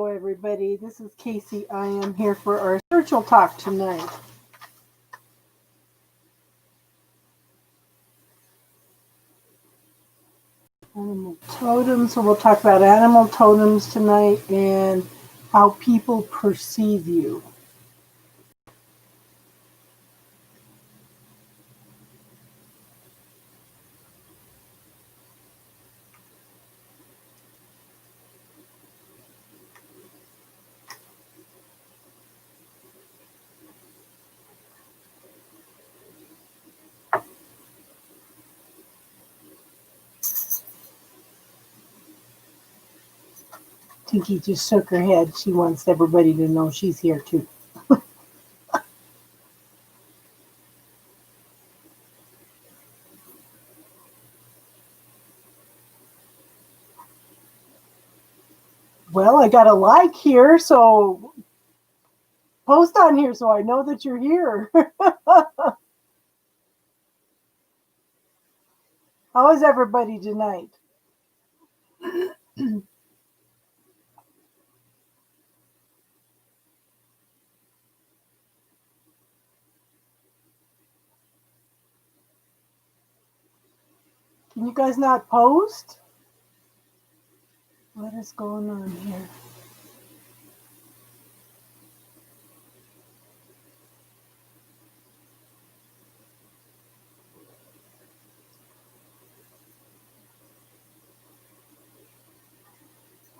Hello, everybody. This is Casey. I am here for our spiritual talk tonight. Animal totems. So we'll talk about animal totems tonight and how people perceive you. Tinky just shook her head. She wants everybody to know she's here too. Well, I got a like here, so post on here so I know that you're here. How is everybody tonight? Can you guys not post? What is going on here?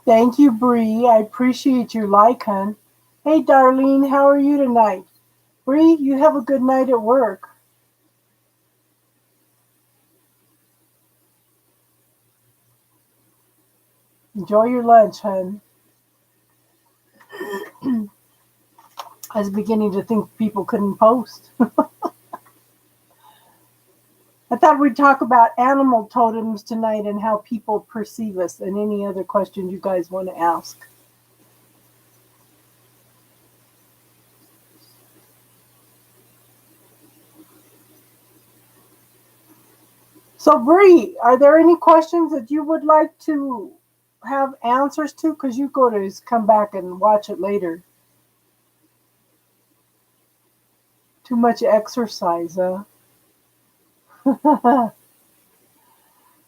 Thank you, Bree. I appreciate your like, hun. Hey, Darlene, how are you tonight? Bree, you have a good night at work. Enjoy your lunch, hun. I was beginning to think people couldn't post. I thought we'd talk about animal totems tonight and how people perceive us and any other questions you guys want to ask. So, Bree, are there any questions that you would like to have answers to? Because you go to come back and watch it later. Too much exercise, huh?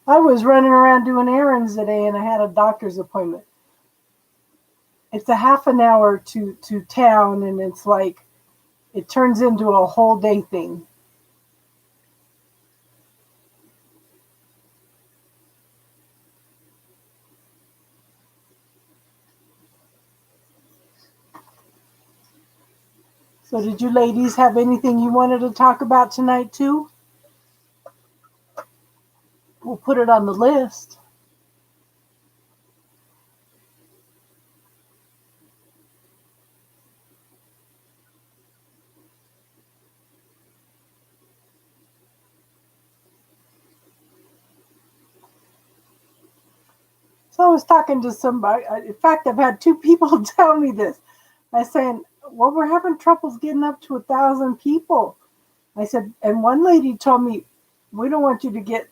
I was running around doing errands today and I had a doctor's appointment. It's a half an hour to town and it's like it turns into a whole day thing. So did you ladies have anything you wanted to talk about tonight too? We'll put it on the list. So I was talking to somebody. In fact, I've had two people tell me this. I said, well, we're having troubles getting up to 1,000 people. I said, and one lady told me, we don't want you to get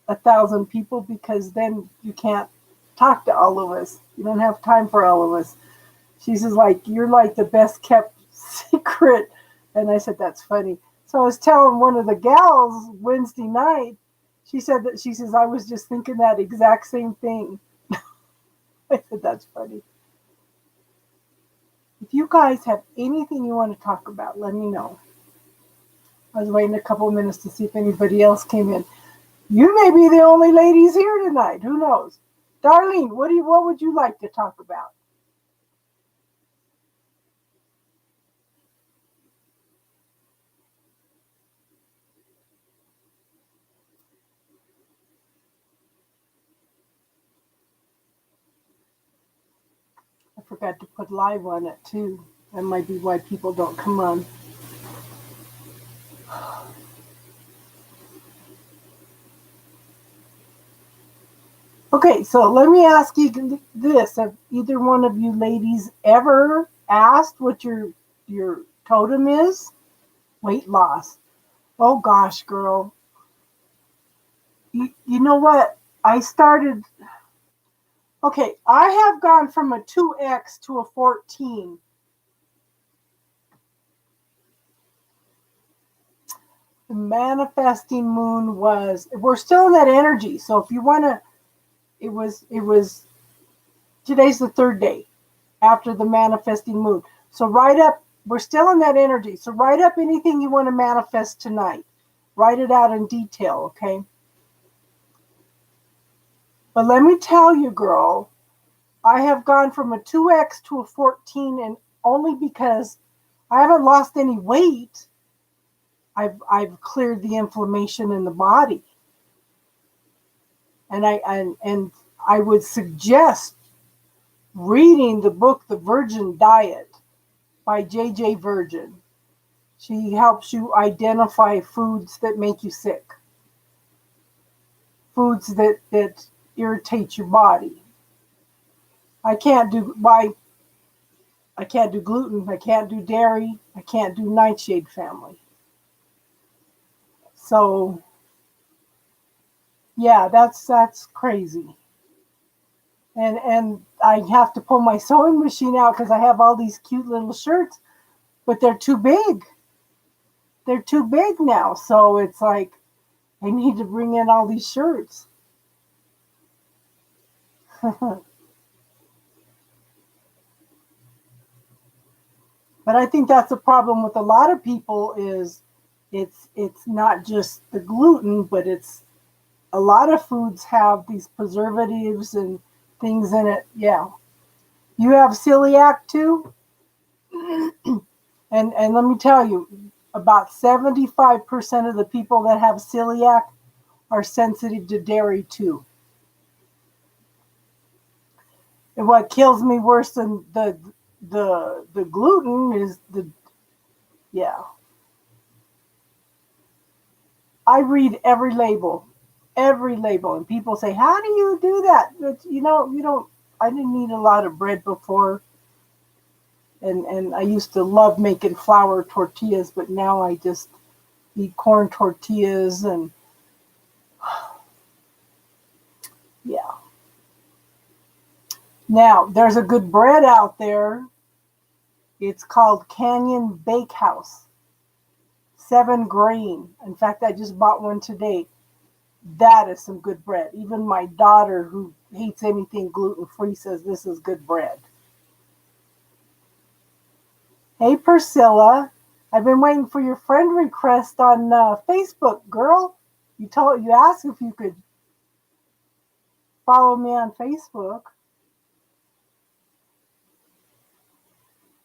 1,000 people because then you can't talk to all of us. You don't have time for all of us. She says, like, you're like the best kept secret. And I said, that's funny. So I was telling one of the gals Wednesday night, she says, I was just thinking that exact same thing. I said, that's funny. If you guys have anything you want to talk about, let me know. I was waiting a couple of minutes to see if anybody else came in. You may be the only ladies here tonight. Who knows? Darlene, what would you like to talk about? I forgot to put live on it too. That might be why people don't come on. Okay, so let me ask you this. Have either one of you ladies ever asked what your totem is? Weight loss. Oh gosh, girl. You know what? I started, Okay, I have gone from a 2x to a 14. The manifesting moon was, we're still in that energy. So if you want to, it was, today's the third day after the manifesting moon. So write up, we're still in that energy. So write up anything you want to manifest tonight. Write it out in detail, okay? But let me tell you, girl, I have gone from a 2x to a 14, and only because I haven't lost any weight. I've cleared the inflammation in the body. And I would suggest reading the book The Virgin Diet by J.J. Virgin. She helps you identify foods that make you sick, foods that irritate your body. I can't do gluten, I can't do dairy, I can't do nightshade family. So yeah, that's crazy. And I have to pull my sewing machine out because I have all these cute little shirts, but they're too big. They're too big now. So it's like I need to bring in all these shirts. But I think that's a problem with a lot of people is it's not just the gluten, but it's a lot of foods have these preservatives and things in it. Yeah. You have celiac too? And let me tell you, about 75% of the people that have celiac are sensitive to dairy too. And what kills me worse than the gluten is the yeah. I read every label, and people say, "How do you do that?" But, you don't. I didn't eat a lot of bread before, and I used to love making flour tortillas, but now I just eat corn tortillas and yeah. Now there's a good bread out there. It's called Canyon Bakehouse. 7 grain. In fact, I just bought one today. That is some good bread. Even my daughter, who hates anything gluten free, says this is good bread. Hey, Priscilla. I've been waiting for your friend request on Facebook, girl. You asked if you could follow me on Facebook.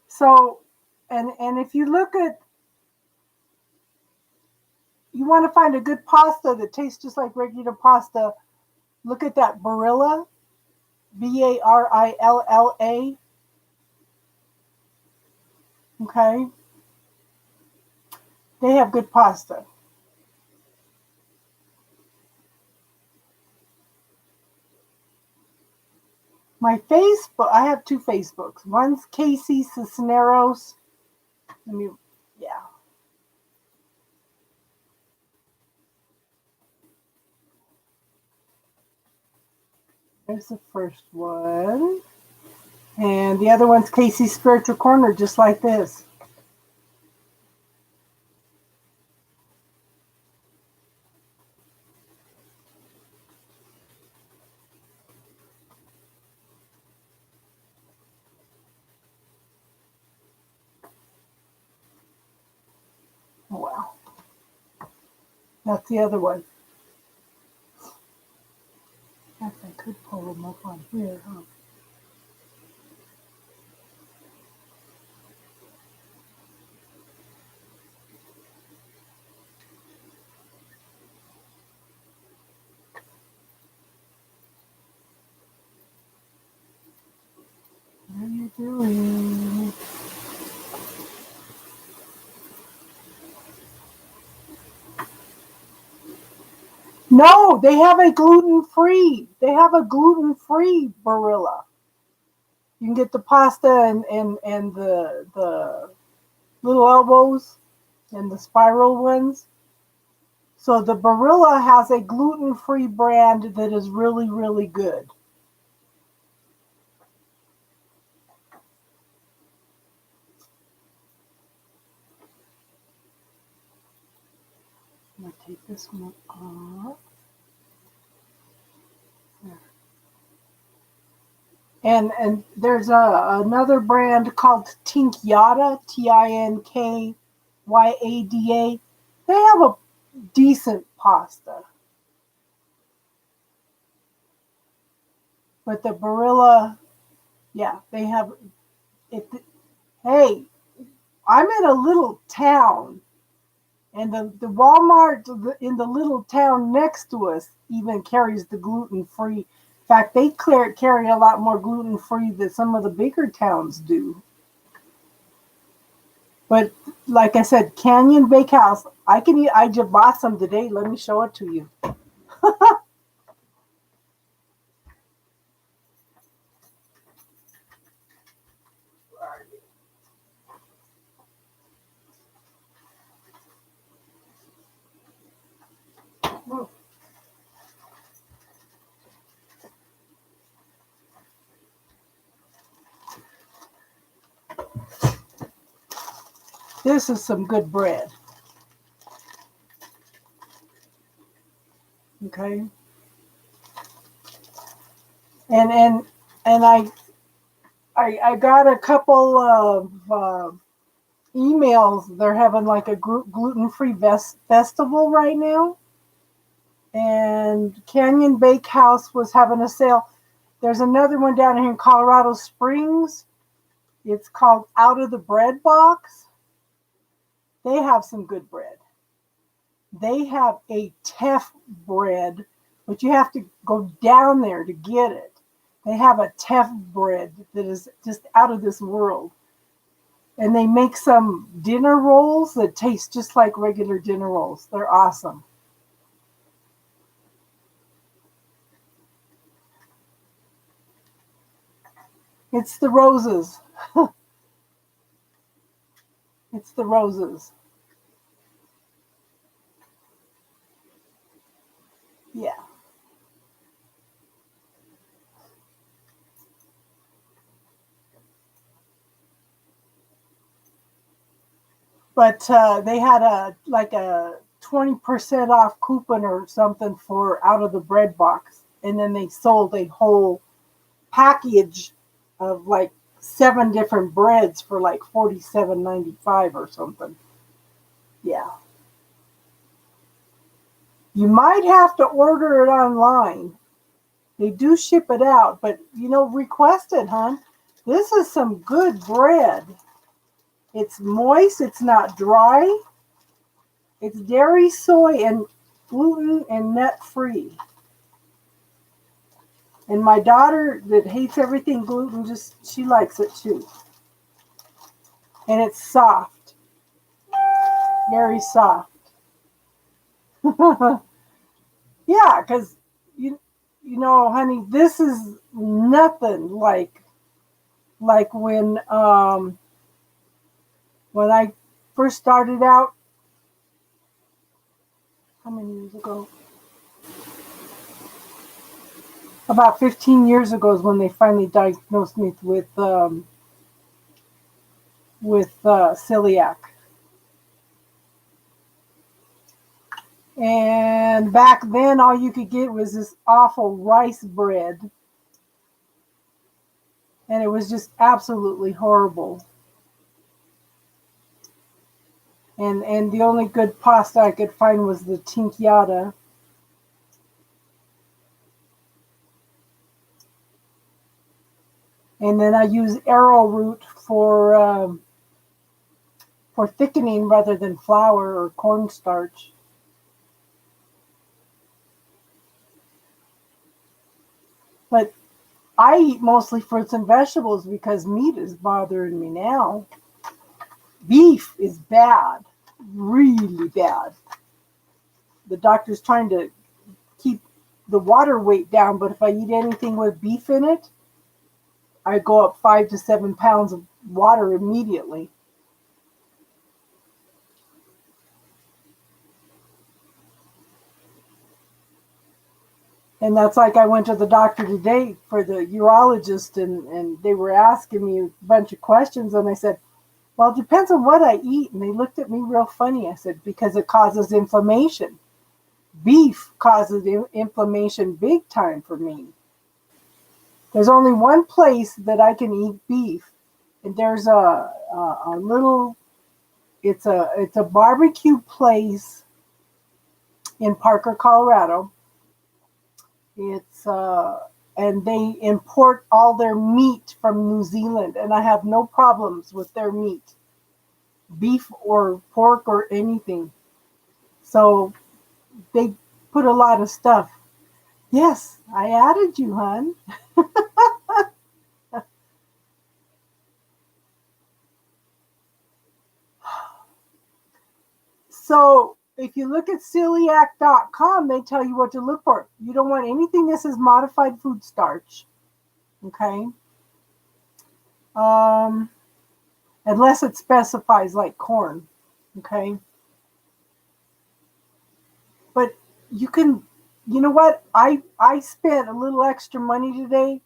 So, and if you look at, you want to find a good pasta that tastes just like regular pasta, look at that Barilla, Barilla. Okay, they have good pasta. My Facebook, I have 2 Facebooks. One's Casey Cisneros. Let me, yeah. There's the first one. And the other one's Casey's Spiritual Corner, just like this. Oh, wow. That's the other one. I guess I could pull them up on here, huh? What are you doing? No, they have a gluten free. They have a gluten free Barilla. You can get the pasta and the little elbows and the spiral ones. So the Barilla has a gluten free brand that is really, really good. I'm going to take this one off. And there's another brand called Tinkyada, Tinkyada. They have a decent pasta. But the Barilla, yeah, they have it. Hey, I'm in a little town, and the Walmart in the little town next to us even carries the gluten-free. In fact, they carry a lot more gluten-free than some of the bigger towns do. But like I said, Canyon Bakehouse, I can eat. I just bought some today. Let me show it to you. This is some good bread. Okay. And I got a couple of emails. They're having like a gluten-free festival right now, and Canyon Bakehouse was having a sale. There's another one down here in Colorado Springs. It's called Out of the Bread Box. They have some good bread. They have a teff bread, but you have to go down there to get it. They have a teff bread that is just out of this world. And they make some dinner rolls that taste just like regular dinner rolls. They're awesome. It's the roses. It's the roses. Yeah. But they had a 20% off coupon or something for Out of the Bread Box. And then they sold a whole package of like 7 different breads for like $47.95 or something. Yeah. You might have to order it online. They do ship it out, but request it, hon. This is some good bread. It's moist, it's not dry. It's dairy, soy, and gluten and nut free. And my daughter that hates everything gluten, she likes it too. And it's soft. Very soft. Yeah, because honey, this is nothing like when I first started out. How many years ago? About 15 years ago is when they finally diagnosed me with celiac. And back then, all you could get was this awful rice bread. And it was just absolutely horrible. And the only good pasta I could find was the Tinkyada. And then I use arrowroot for thickening rather than flour or cornstarch. But I eat mostly fruits and vegetables because meat is bothering me now. Beef is bad, really bad. The doctor's trying to keep the water weight down, but if I eat anything with beef in it, I go up 5 to 7 pounds of water immediately. And that's like I went to the doctor today for the urologist, and they were asking me a bunch of questions, and I said, Well, it depends on what I eat. And they looked at me real funny. I said, because it causes inflammation. Beef causes inflammation big time for me. There's only one place that I can eat beef. And there's a little, it's a barbecue place in Parker, Colorado. It's and they import all their meat from New Zealand, and I have no problems with their meat, beef or pork or anything. So they put a lot of stuff. Yes, I added you, hon. So if you look at celiac.com, they tell you what to look for. You don't want anything that says modified food starch. Okay. Um, Unless it specifies like corn. Okay. But you can, you know what? I spent a little extra money today.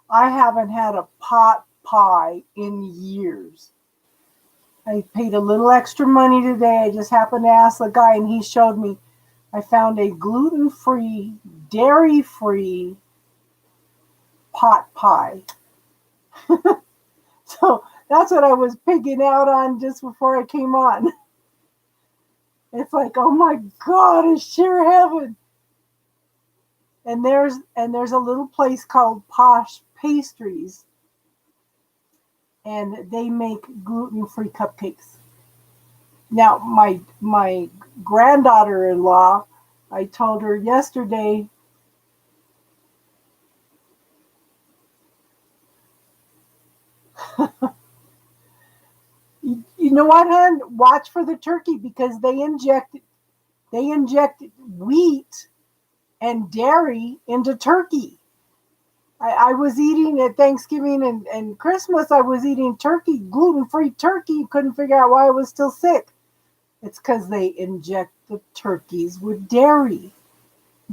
I haven't had a pot pie in years. I paid a little extra money today. I just happened to ask the guy, and he showed me. I found a gluten-free, dairy-free pot pie. So that's what I was pigging out on just before I came on. It's like, oh my God, it's sheer heaven. And there's a little place called Posh Pastries, and they make gluten-free cupcakes. Now, my granddaughter-in-law, I told her yesterday, you know what, hon? Watch for the turkey because they inject wheat and dairy into turkey. I was eating at Thanksgiving and Christmas. I was eating turkey, gluten-free turkey. Couldn't figure out why I was still sick. It's because they inject the turkeys with dairy.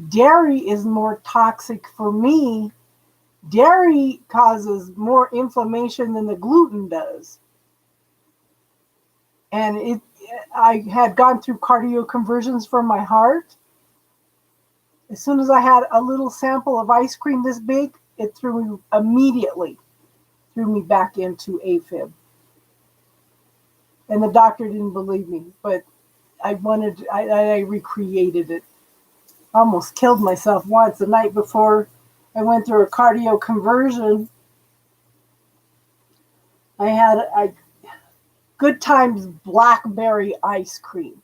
Dairy is more toxic for me. Dairy causes more inflammation than the gluten does. And I had gone through cardio conversions for my heart. As soon as I had a little sample of ice cream this big, it immediately threw me back into AFib. And the doctor didn't believe me, but I recreated it. I almost killed myself once the night before I went through a cardio conversion. I had a Good Times blackberry ice cream.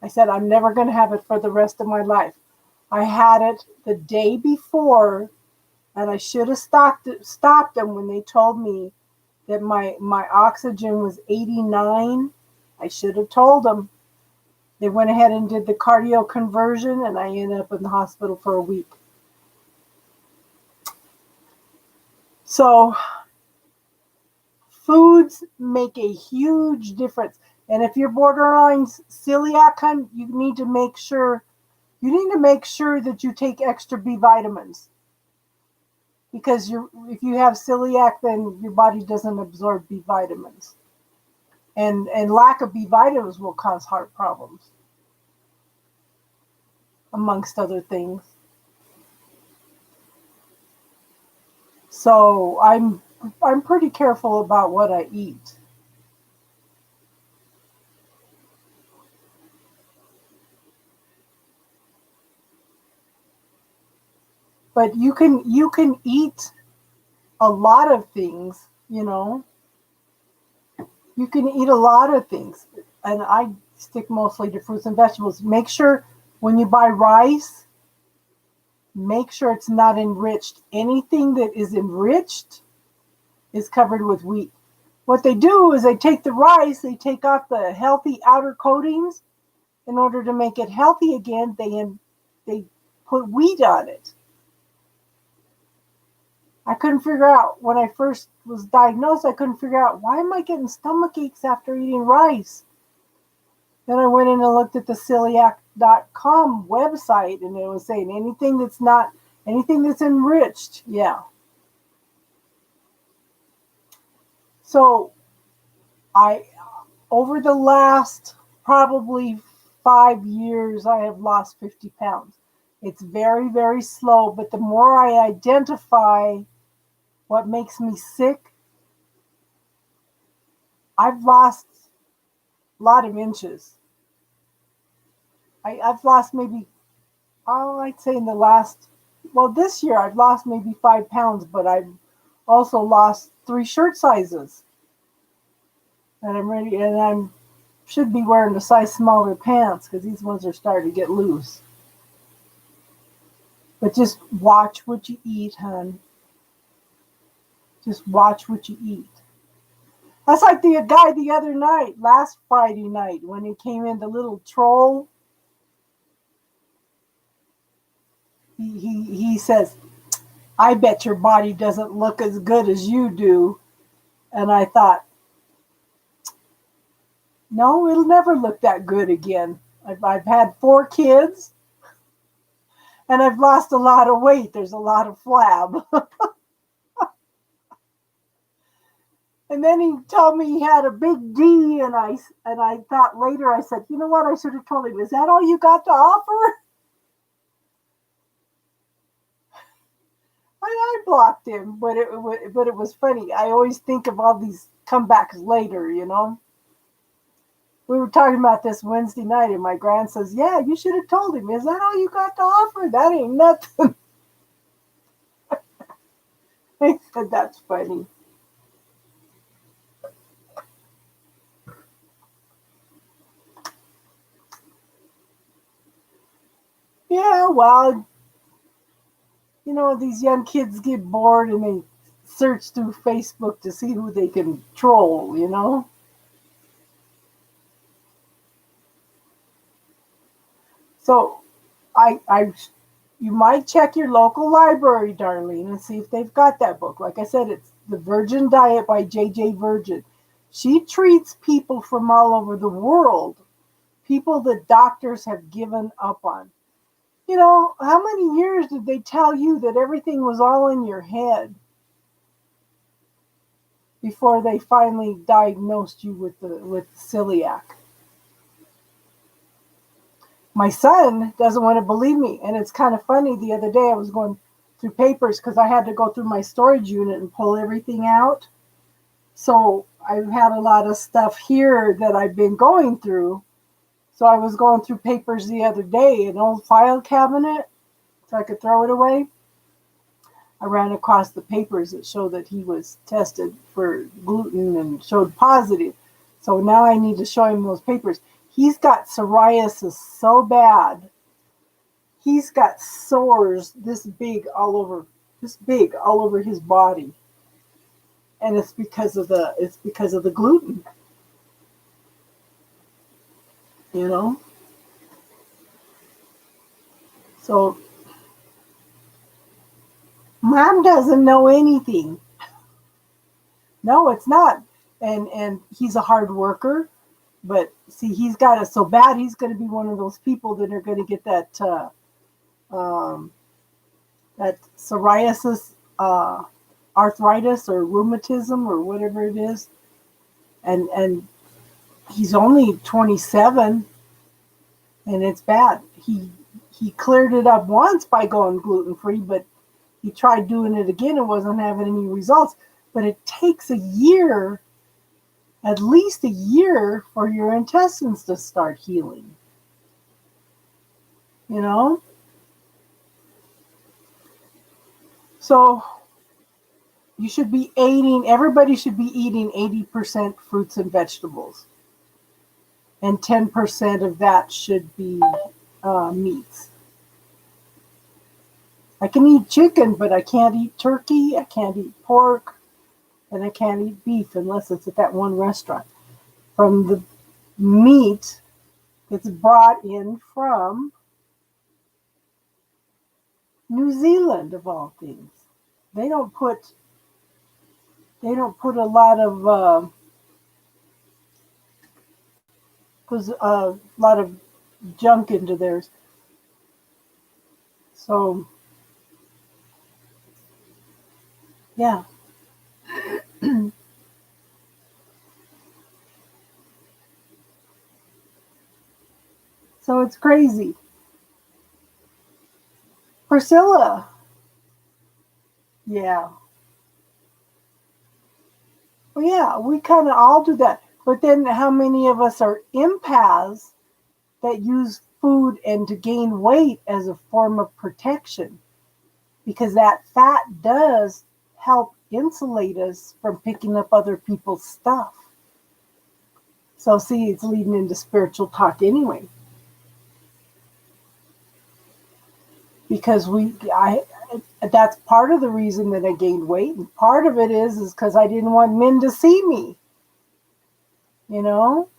I said, I'm never going to have it for the rest of my life. I had it the day before, and I should have stopped them when they told me that my oxygen was 89. I should have told them. They went ahead and did the cardio conversion, and I ended up in the hospital for a week. So foods make a huge difference. And if you're borderline celiac, you need to make sure that you take extra B vitamins. Because if you have celiac, then your body doesn't absorb B vitamins. And lack of B vitamins will cause heart problems, amongst other things. So I'm pretty careful about what I eat. But you can eat a lot of things, you know. You can eat a lot of things. And I stick mostly to fruits and vegetables. Make sure when you buy rice, make sure it's not enriched. Anything that is enriched is covered with wheat. What they do is they take the rice, they take off the healthy outer coatings. In order to make it healthy again, they put wheat on it. I couldn't figure out, when I first was diagnosed, I couldn't figure out, why am I getting stomach aches after eating rice? Then I went in and looked at the celiac.com website, and it was saying anything that's enriched. Yeah. So over the last probably 5 years, I have lost 50 pounds. It's very, very slow, but the more I identify what makes me sick, I've lost a lot of inches. I've lost maybe, oh, I'd say in the last, well, this year I've lost maybe 5 pounds, but I've also lost 3 shirt sizes. And I'm ready, and I'm should be wearing a size smaller pants because these ones are starting to get loose. But just watch what you eat, hon. Just watch what you eat. That's like the guy the other night, last Friday night, when he came in, the little troll. He says, I bet your body doesn't look as good as you do. And I thought, no, it'll never look that good again. I've had 4 kids and I've lost a lot of weight. There's a lot of flab. And then he told me he had a big D, and I thought later, I said, you know what, I should have told him, is that all you got to offer? I blocked him, but it was funny. I always think of all these comebacks later, you know. We were talking about this Wednesday night, and my grand says, yeah, you should have told him. Is that all you got to offer? That ain't nothing. I said, that's funny. Yeah, well, you know, these young kids get bored and they search through Facebook to see who they can troll, you know? So you might check your local library, Darlene, and see if they've got that book. Like I said, it's The Virgin Diet by J.J. Virgin. She treats people from all over the world, people that doctors have given up on. You know, how many years did they tell you that everything was all in your head before they finally diagnosed you with celiac? My son doesn't want to believe me, and it's kind of funny. The other day I was going through papers because I had to go through my storage unit and pull everything out. So I've had a lot of stuff here that I've been going through. So I was going through papers the other day, an old file cabinet, so I could throw it away. I ran across the papers that show that he was tested for gluten and showed positive. So now I need to show him those papers. He's got psoriasis so bad. He's got sores this big all over his body. And it's because of the gluten. You know? So Mom doesn't know anything. No, it's not. And he's a hard worker. But see, he's got it so bad, he's going to be one of those people that are going to get that that psoriasis, arthritis, or rheumatism, or whatever it is. And he's only 27, and it's bad. He cleared it up once by going gluten free, but he tried doing it again and wasn't having any results. But it takes a year, at least a year, for your intestines to start healing. You know? So everybody should be eating 80% fruits and vegetables. And 10% of that should be meats. I can eat chicken, but I can't eat turkey, I can't eat pork, and I can't eat beef unless it's at that one restaurant. From the meat that's brought in from New Zealand, of all things. They don't put a lot of junk into theirs. So yeah. So it's crazy. Priscilla. Yeah. Well, yeah, we kind of all do that. But then how many of us are empaths that use food and to gain weight as a form of protection? Because that fat does help insulate us from picking up other people's stuff. So, see, it's leading into spiritual talk anyway. Because that's part of the reason that I gained weight, and part of it is because I didn't want men to see me. You know,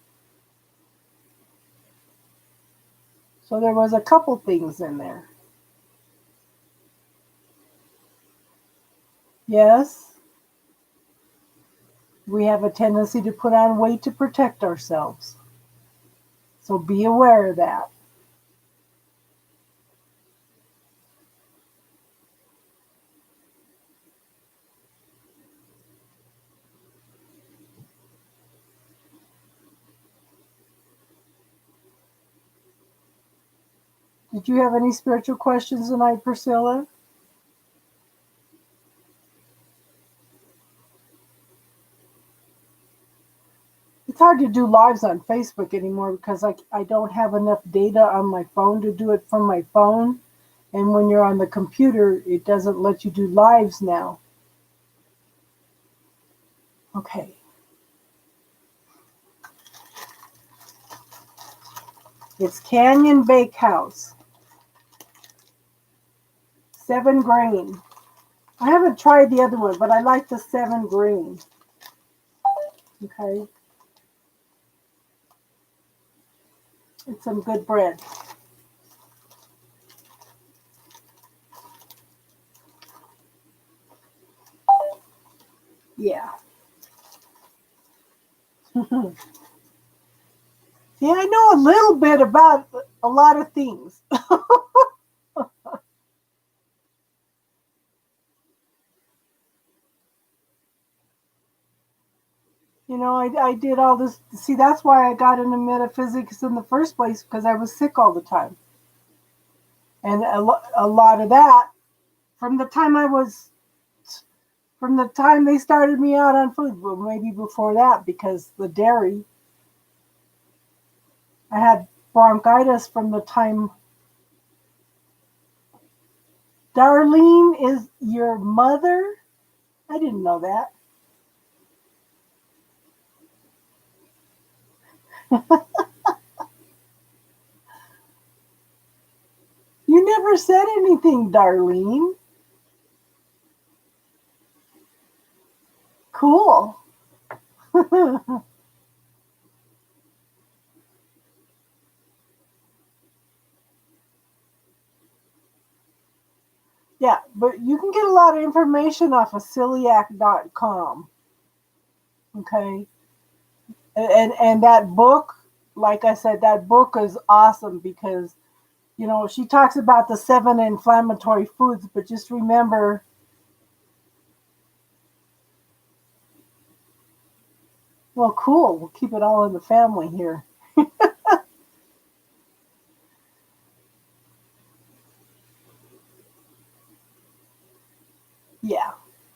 so there was a couple things in there. Yes, we have a tendency to put on weight to protect ourselves. So be aware of that. Did you have any spiritual questions tonight, Priscilla? It's hard to do lives on Facebook anymore because I don't have enough data on my phone to do it from my phone. And when you're on the computer, it doesn't let you do lives now. Okay. It's Canyon Bakehouse. 7 grain. I haven't tried the other one, but I like the 7 grain. Okay. It's some good bread. Yeah. Yeah, I know a little bit about a lot of things. I did all this. See, that's why I got into metaphysics in the first place because I was sick all the time. And a lot of that from the time I was, from the time they started me out on food, well, maybe before that, because the dairy, I had bronchitis from the time. Darlene is your mother? I didn't know that. You never said anything, Darlene. Cool. Yeah, but you can get a lot of information off of celiac.com. Okay. And that book, like I said, that book is awesome because, she talks about the 7 inflammatory foods, but just remember, well, cool. We'll keep it all in the family here. Yeah.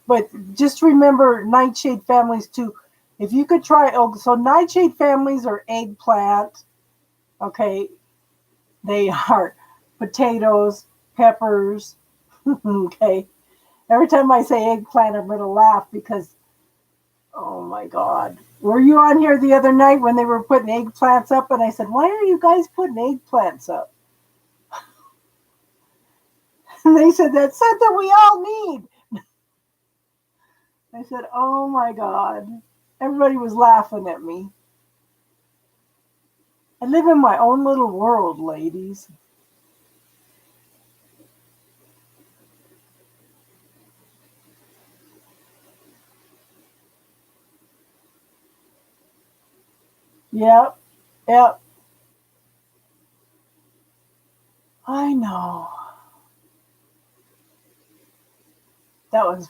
But just remember nightshade families too. If you could try, oh, so nightshade families are eggplant. Okay. They are potatoes, peppers. Okay. Every time I say eggplant, I'm going to laugh because, oh my God. Were you on here the other night when they were putting eggplants up? And I said, why are you guys putting eggplants up? And they said, that's something we all need. I said, oh my God. Everybody was laughing at me. I live in my own little world, ladies. Yep. Yep. I know. That was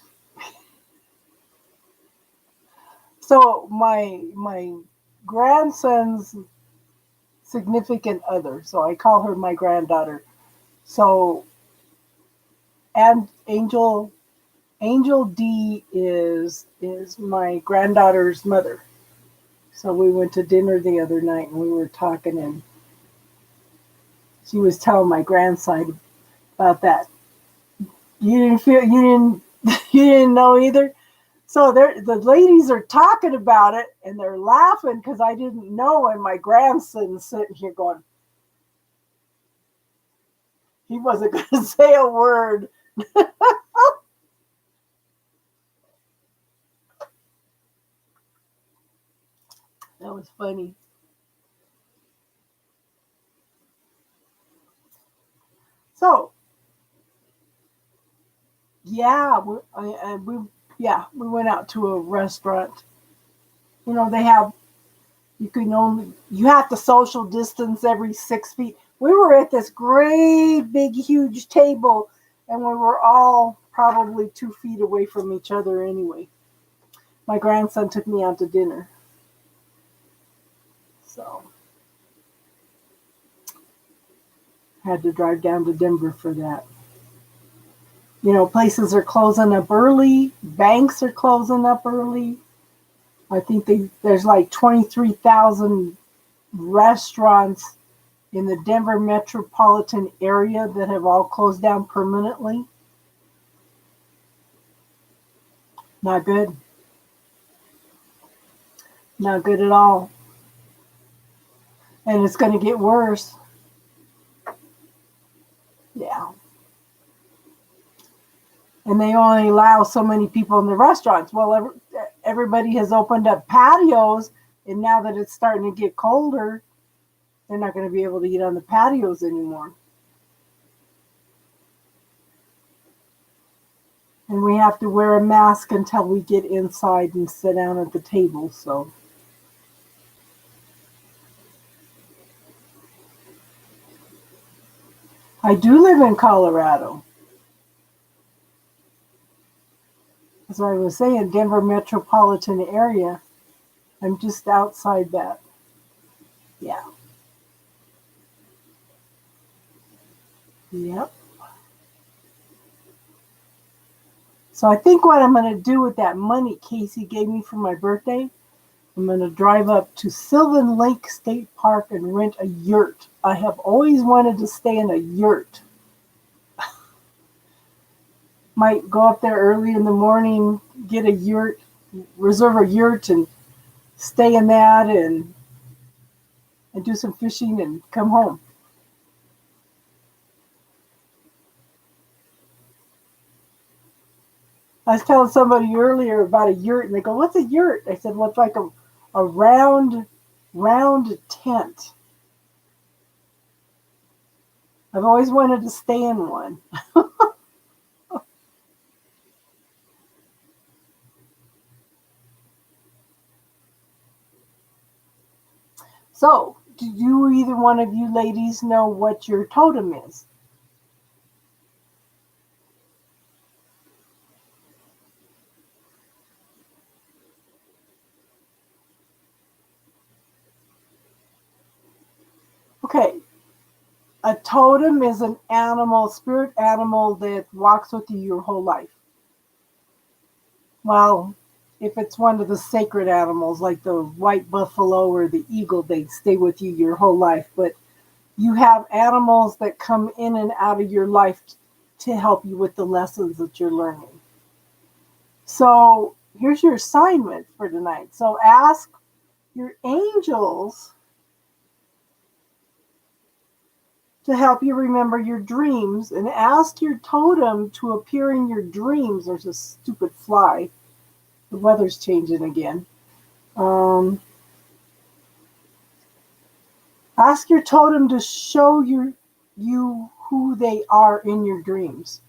so my grandson's significant other. So I call her my granddaughter. So, and Angel D is my granddaughter's mother. So we went to dinner the other night and we were talking, and she was telling my grandson about that. You didn't you didn't know either. So the ladies are talking about it and they're laughing because I didn't know, and my grandson's sitting here going, he wasn't going to say a word. That was funny. So yeah, we went out to a restaurant. You know, they have you have to social distance every 6 feet. We were at this great big huge table, and we were all probably 2 feet away from each other anyway. My grandson took me out to dinner, so had to drive down to Denver for that. You know, places are closing up early. Banks are closing up early. I think there's like 23,000 restaurants in the Denver metropolitan area that have all closed down permanently. Not good. Not good at all. And it's going to get worse. Yeah. And they only allow so many people in the restaurants. Well, everybody has opened up patios, and now that it's starting to get colder, they're not going to be able to eat on the patios anymore. And we have to wear a mask until we get inside and sit down at the table. So I do live in Colorado. As I was saying, Denver metropolitan area. I'm just outside that. Yeah. Yep. So I think what I'm going to do with that money Casey gave me for my birthday, I'm going to drive up to Sylvan Lake State Park and rent a yurt. I have always wanted to stay in a yurt. Might go up there early in the morning, get a yurt, reserve a yurt, and stay in that and do some fishing and come home. I was telling somebody earlier about a yurt, and they go, "What's a yurt?" I said, "Well, it's like a round tent." I've always wanted to stay in one. So, do you either one of you ladies know what your totem is? Okay, a totem is an animal, spirit animal that walks with you your whole life. Well, if it's one of the sacred animals like the white buffalo or the eagle, they stay with you your whole life. But you have animals that come in and out of your life to help you with the lessons that you're learning. So here's your assignment for tonight. So ask your angels to help you remember your dreams, and ask your totem to appear in your dreams. There's a stupid fly. The weather's changing again. Ask your totem to show you who they are in your dreams.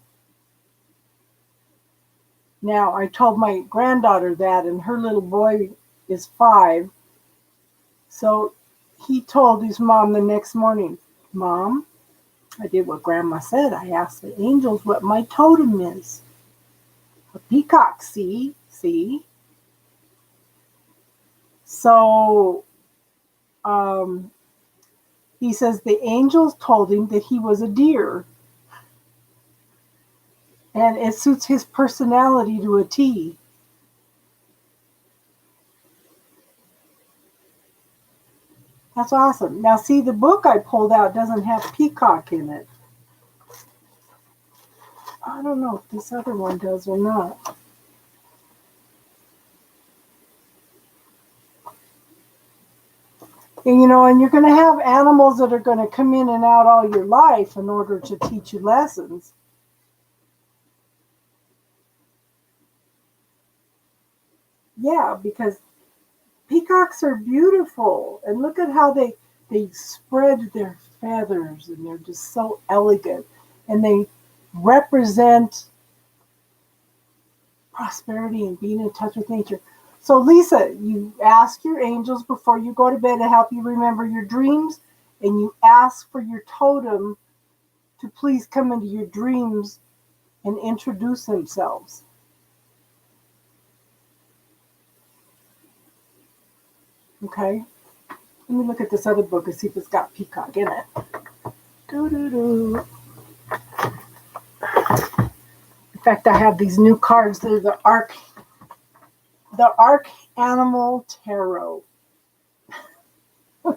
Now, I told my granddaughter that, and her little boy is 5. So he told his mom the next morning, "Mom, I did what Grandma said. I asked the angels what my totem is. A peacock, see? See?" So, um, He says the angels told him that he was a deer, and it suits his personality to a T. That's awesome. Now, see, the book I pulled out doesn't have peacock in it. I don't know if this other one does or not. And and you're going to have animals that are going to come in and out all your life in order to teach you lessons. Yeah, because peacocks are beautiful. And look at how they spread their feathers, and they're just so elegant. And they represent prosperity and being in touch with nature. So, Lisa, you ask your angels before you go to bed to help you remember your dreams, and you ask for your totem to please come into your dreams and introduce themselves. Okay? Let me look at this other book and see if it's got peacock in it. Doo-doo-doo. In fact, I have these new cards. They're the Ark Animal Tarot. I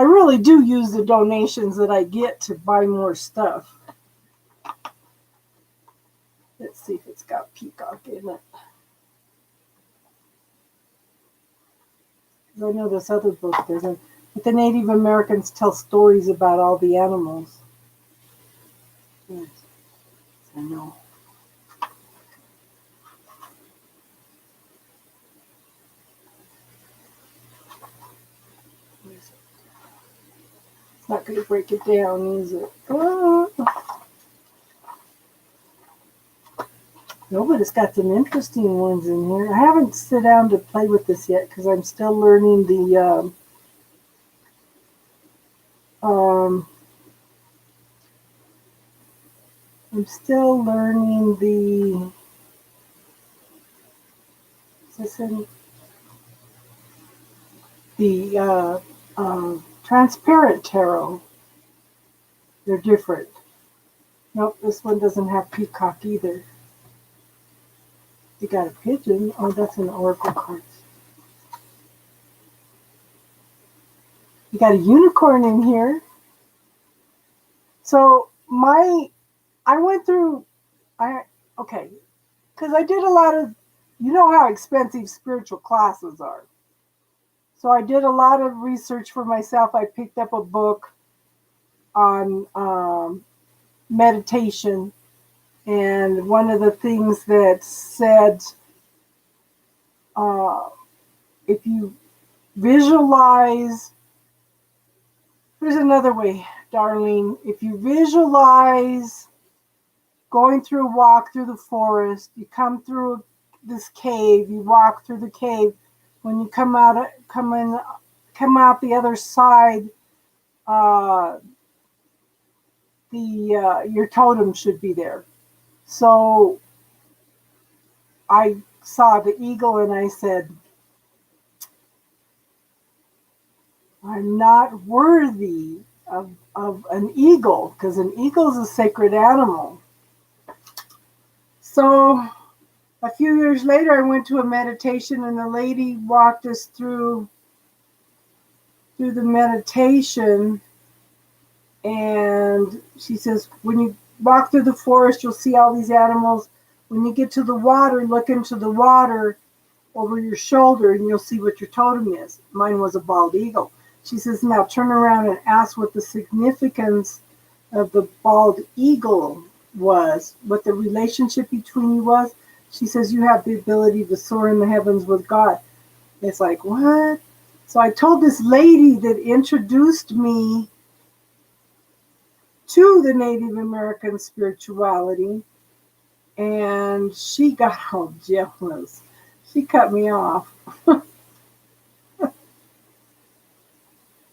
really do use the donations that I get to buy more stuff. Let's see if it's got peacock in it. I know this other book doesn't. But the Native Americans tell stories about all the animals. Yes, I know. It's not going to break it down, is it? No, but it's got some interesting ones in here. I haven't sit down to play with this yet because I'm still learning the I'm still learning the is this in the transparent tarot. They're different. Nope, this one doesn't have peacock either. You got a pigeon. Oh, that's an oracle card. You got a unicorn in here. So I went through, okay, because I did a lot of, you know how expensive spiritual classes are. So I did a lot of research for myself. I picked up a book on meditation, and one of the things that said, if you visualize, there's another way, Darlene. If you visualize going through a walk through the forest, you come through this cave, you walk through the cave. When you come out the other side, your totem should be there. So I saw the eagle and I said, I'm not worthy of an eagle, because an eagle is a sacred animal. So a few years later, I went to a meditation, and the lady walked us through the meditation, and she says, when you walk through the forest, you'll see all these animals. When you get to the water, look into the water over your shoulder, and you'll see what your totem is. Mine was a bald eagle. She says, now turn around and ask what the significance of the bald eagle was, what the relationship between you was. She says, you have the ability to soar in the heavens with God. It's like, what? So I told this lady that introduced me to the Native American spirituality, and she got all jealous. She cut me off.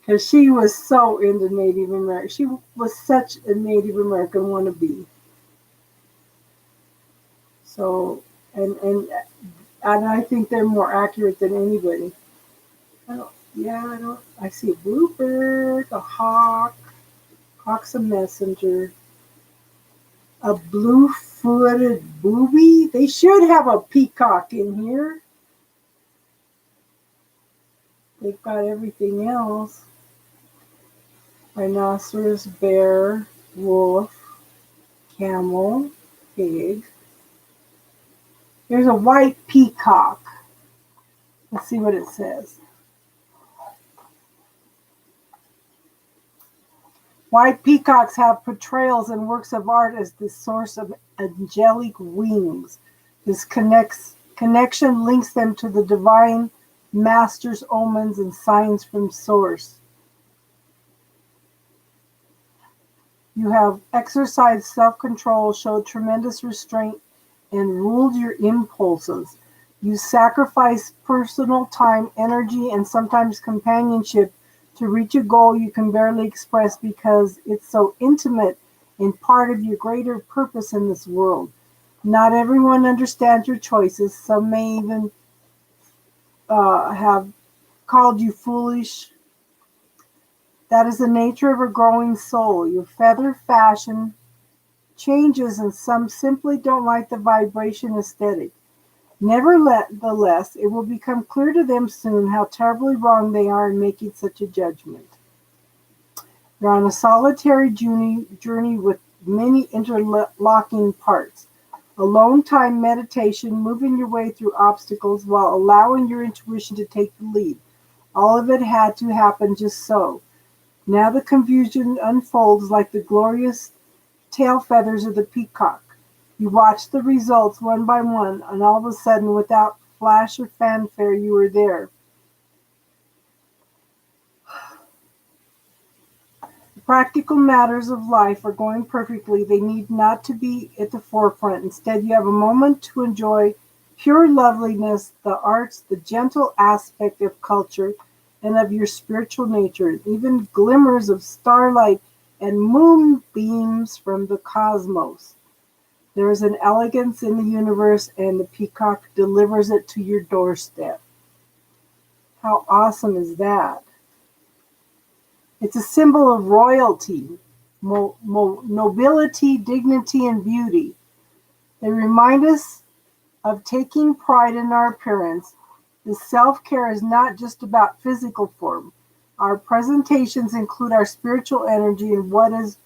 Because she was so into Native American. She was such a Native American wannabe. So, and I think they're more accurate than anybody. Yeah, I see a bluebird, a hawk. Hawk's a messenger. A blue-footed booby. They should have a peacock in here. They've got everything else. Rhinoceros, bear, wolf, camel, pig. There's a white peacock. Let's see what it says. White peacocks have portrayals in works of art as the source of angelic wings. This connection links them to the divine master's omens and signs from source. You have exercised self-control, showed tremendous restraint, and ruled your impulses. You sacrifice personal time, energy, and sometimes companionship to reach a goal you can barely express because it's so intimate and part of your greater purpose in this world. Not everyone understands your choices. Some may even have called you foolish. That is the nature of a growing soul. Your feather fashion changes, and some simply don't like the vibration aesthetic. Nevertheless, it will become clear to them soon how terribly wrong they are in making such a judgment. You're on a solitary journey with many interlocking parts. Alone time meditation, moving your way through obstacles while allowing your intuition to take the lead. All of it had to happen just so. Now the confusion unfolds like the glorious tail feathers of the peacock. You watch the results one by one, and all of a sudden, without flash or fanfare, you are there. The practical matters of life are going perfectly. They need not to be at the forefront. Instead, you have a moment to enjoy pure loveliness, the arts, the gentle aspect of culture, and of your spiritual nature, even glimmers of starlight and moonbeams from the cosmos. There is an elegance in the universe, and the peacock delivers it to your doorstep. How awesome is that? It's a symbol of royalty, nobility, dignity, and beauty. They remind us of taking pride in our appearance. The self-care is not just about physical form. Our presentations include our spiritual energy and what is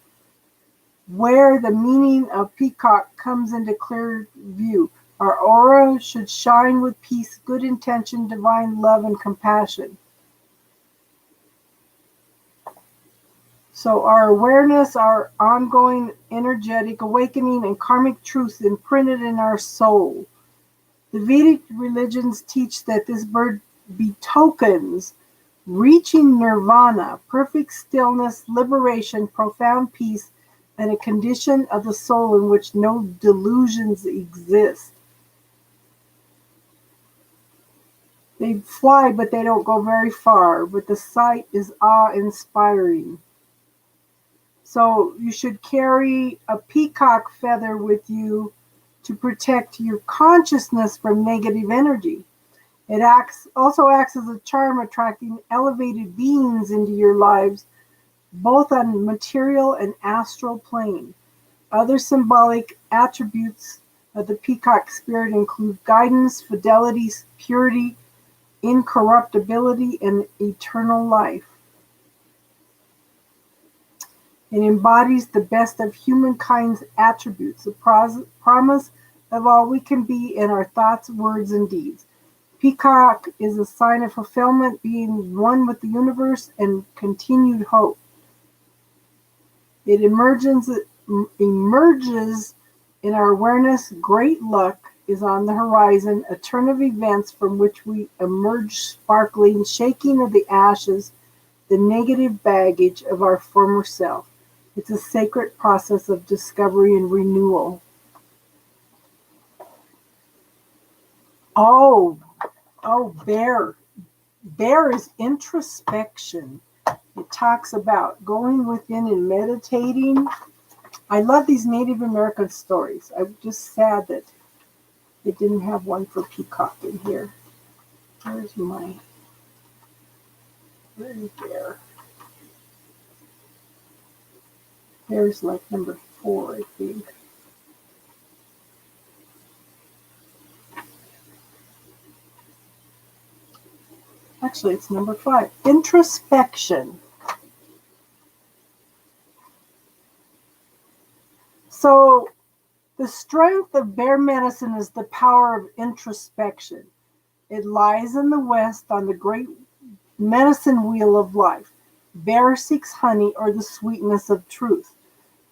where the meaning of peacock comes into clear view. Our aura should shine with peace, good intention, divine love, and compassion. So our awareness, our ongoing energetic awakening, and karmic truth imprinted in our soul. The Vedic religions teach that this bird betokens reaching nirvana, perfect stillness, liberation, profound peace, and a condition of the soul in which no delusions exist. They fly, but they don't go very far, but the sight is awe-inspiring. So you should carry a peacock feather with you to protect your consciousness from negative energy. It also acts as a charm, attracting elevated beings into your lives, both on material and astral plane. Other symbolic attributes of the peacock spirit include guidance, fidelity, purity, incorruptibility, and eternal life. It embodies the best of humankind's attributes, the promise of all we can be in our thoughts, words, and deeds. Peacock is a sign of fulfillment, being one with the universe, and continued hope. It emerges in our awareness. Great luck is on the horizon, a turn of events from which we emerge sparkling, shaking of the ashes, the negative baggage of our former self. It's a sacred process of discovery and renewal. Oh, bear. Bear is introspection. It talks about going within and meditating. I love these Native American stories. I'm just sad that it didn't have one for peacock in here. Where's my... Where's bear? Bear's like number 4, I think. Actually, it's number 5. Introspection. So, the strength of bear medicine is the power of introspection. It lies in the west on the great medicine wheel of life. Bear seeks honey or the sweetness of truth.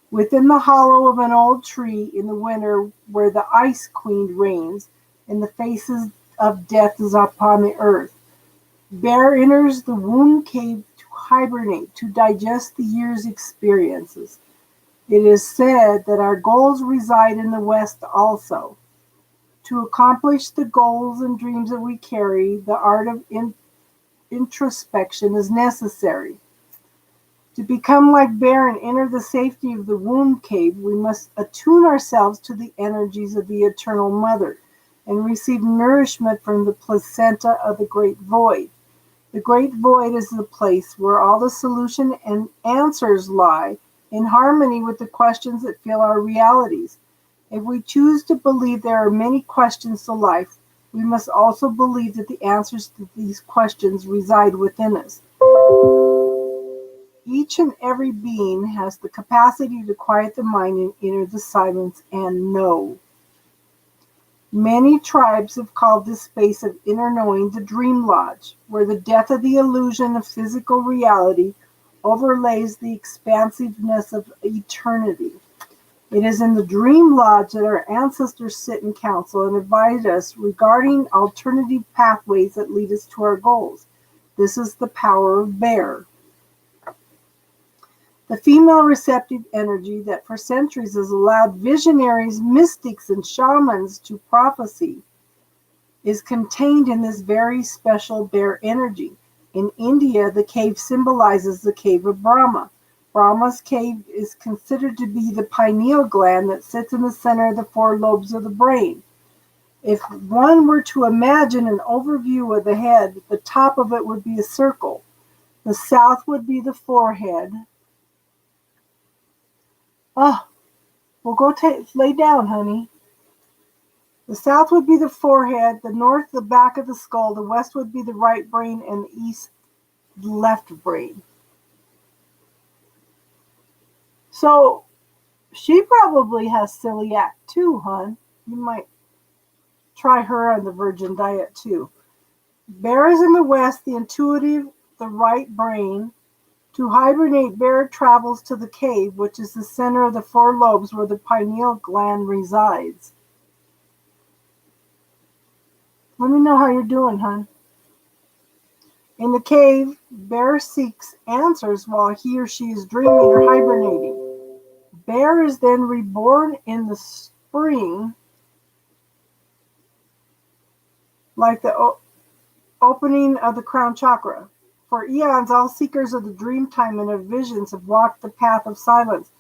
Within the hollow of an old tree in the winter where the ice queen reigns and the faces of death is upon the earth, bear enters the womb cave to hibernate, to digest the year's experiences. It is said that our goals reside in the West also. To accomplish the goals and dreams that we carry, the art of introspection is necessary. To become like bear and enter the safety of the womb cave, we must attune ourselves to the energies of the eternal mother and receive nourishment from the placenta of the great void. The great void is the place where all the solution and answers lie, in harmony with the questions that fill our realities. If we choose to believe there are many questions to life, we must also believe that the answers to these questions reside within us. Each and every being has the capacity to quiet the mind and enter the silence and know. Many tribes have called this space of inner knowing the dream lodge, where the death of the illusion of physical reality overlays the expansiveness of eternity. It is in the dream lodge that our ancestors sit in council and advise us regarding alternative pathways that lead us to our goals. This is the power of bear. The female receptive energy that for centuries has allowed visionaries, mystics, and shamans to prophesy is contained in this very special bear energy. In India, the cave symbolizes the cave of Brahma. Brahma's cave is considered to be the pineal gland that sits in the center of the 4 lobes of the brain. If one were to imagine an overview of the head, the top of it would be a circle. The south would be the forehead. Oh, well, go lay down, honey. The south would be the forehead, the north the back of the skull, the west would be the right brain, and the east the left brain. So she probably has celiac too, hon. You might try her on the virgin diet too. Bear is in the west, the intuitive, the right brain. To hibernate, bear travels to the cave, which is the center of the 4 lobes where the pineal gland resides. Let me know how you're doing, hon. In the cave, bear seeks answers while he or she is dreaming or hibernating. Bear is then reborn in the spring, like the opening of the crown chakra. For eons, all seekers of the dream time and of visions have walked the path of silence,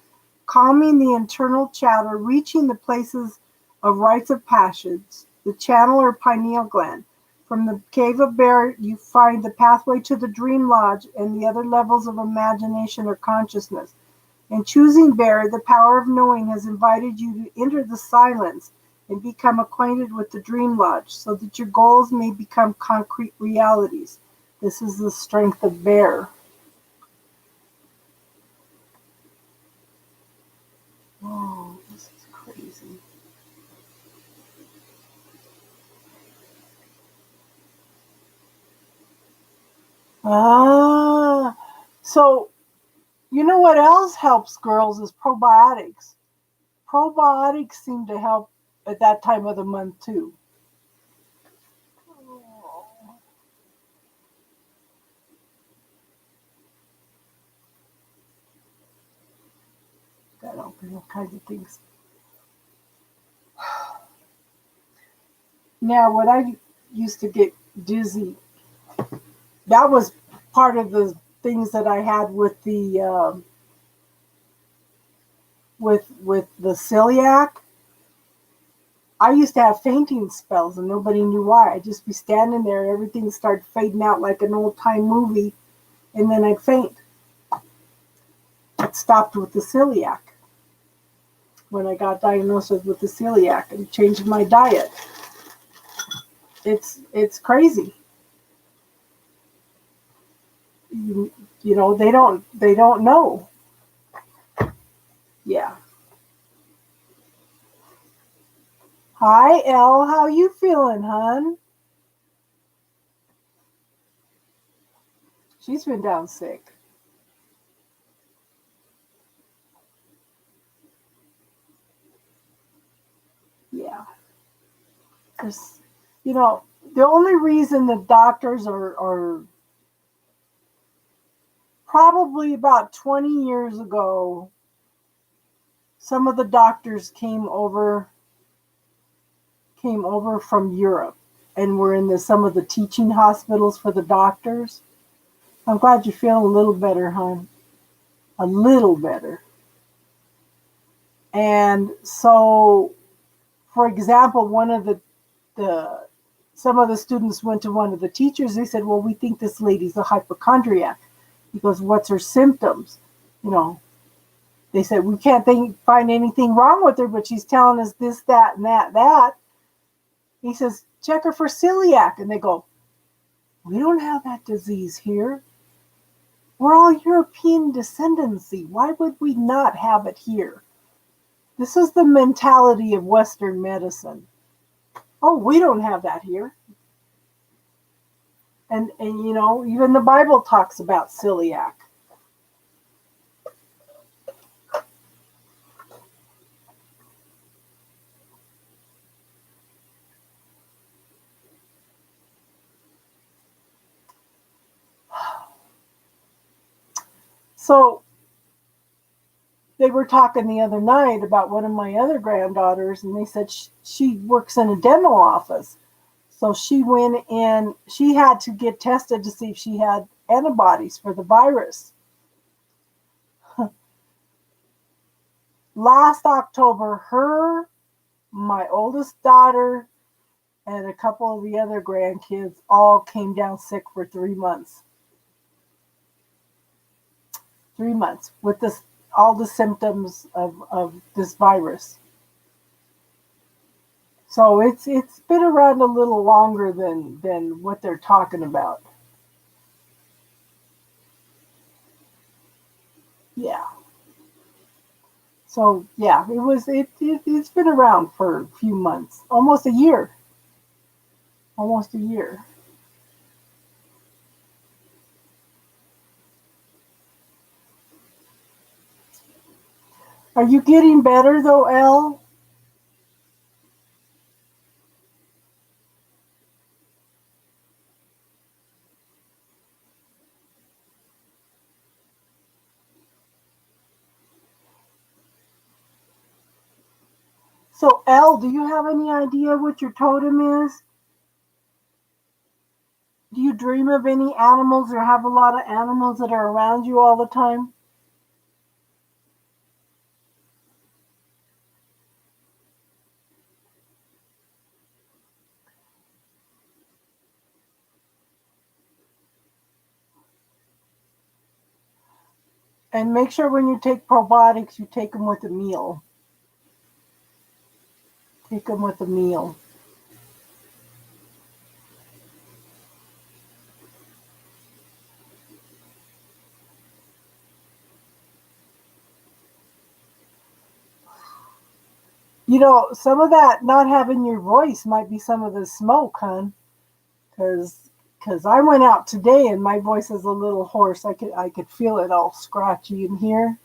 calming the internal chatter, reaching the places of rites of passions, the channel or pineal gland. From the cave of bear, you find the pathway to the dream lodge and the other levels of imagination or consciousness. In choosing bear, the power of knowing has invited you to enter the silence and become acquainted with the dream lodge so that your goals may become concrete realities. This is the strength of bear. Oh, this is crazy. So you know what else helps girls is probiotics. Probiotics seem to help at that time of the month too. Got all kinds of things. Now, when I used to get dizzy, that was part of the things that I had with the with the celiac. I used to have fainting spells, and nobody knew why. I'd just be standing there, and everything started fading out like an old time movie, and then I'd faint. It stopped with the celiac. When I got diagnosed with the celiac and changed my diet. It's crazy. You know, they don't know. Yeah. Hi, Elle. How you feeling, hon? She's been down sick. Yeah. There's, you know, the only reason the doctors are probably about 20 years ago, some of the doctors came over from Europe and were in some of the teaching hospitals for the doctors. I'm glad you're feeling a little better, hon. A little better. And so, for example, one of the some of the students went to one of the teachers. They said, "Well, we think this lady's a hypochondriac." He goes, "What's her symptoms?" You know, they said, "We can't find anything wrong with her, but she's telling us this, that, and that." He says, "Check her for celiac." And they go, "We don't have that disease here. We're all European descendancy. Why would we not have it here?" This is the mentality of Western medicine. Oh, we don't have that here. And you know, even the Bible talks about celiac. So they were talking the other night about one of my other granddaughters, and they said she works in a dental office. So she went in, she had to get tested to see if she had antibodies for the virus. Last October, my oldest daughter, and a couple of the other grandkids all came down sick for 3 months. 3 months with all the symptoms of this virus. So it's been around a little longer than what they're talking about. Yeah. So yeah, it's been around for a few months, almost a year. Almost a year. Are you getting better though, Elle? So Elle, do you have any idea what your totem is? Do you dream of any animals or have a lot of animals that are around you all the time? And make sure when you take probiotics, you take them with a meal. Take them with a meal. You know, some of that not having your voice might be some of the smoke, hon. Because I went out today and my voice is a little hoarse. I could feel it all scratchy in here.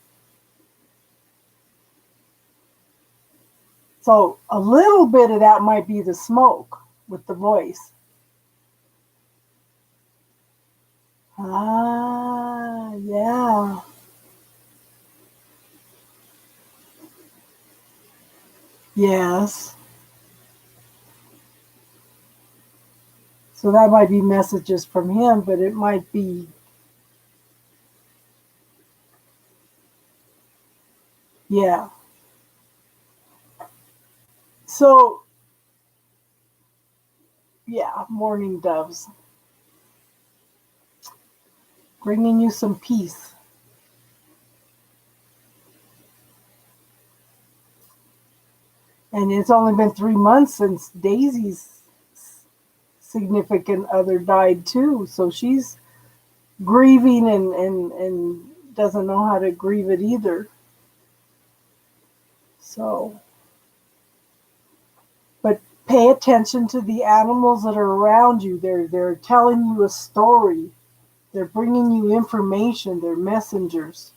So a little bit of that might be the smoke with the voice. Ah, yeah. Yes. So that might be messages from him, but it might be, yeah. So, yeah, mourning doves. bringing you some peace. And it's only been 3 months since Daisy's significant other died too. So she's grieving and doesn't know how to grieve it either. So, but pay attention to the animals that are around you. They're telling you a story. They're bringing you information. They're messengers.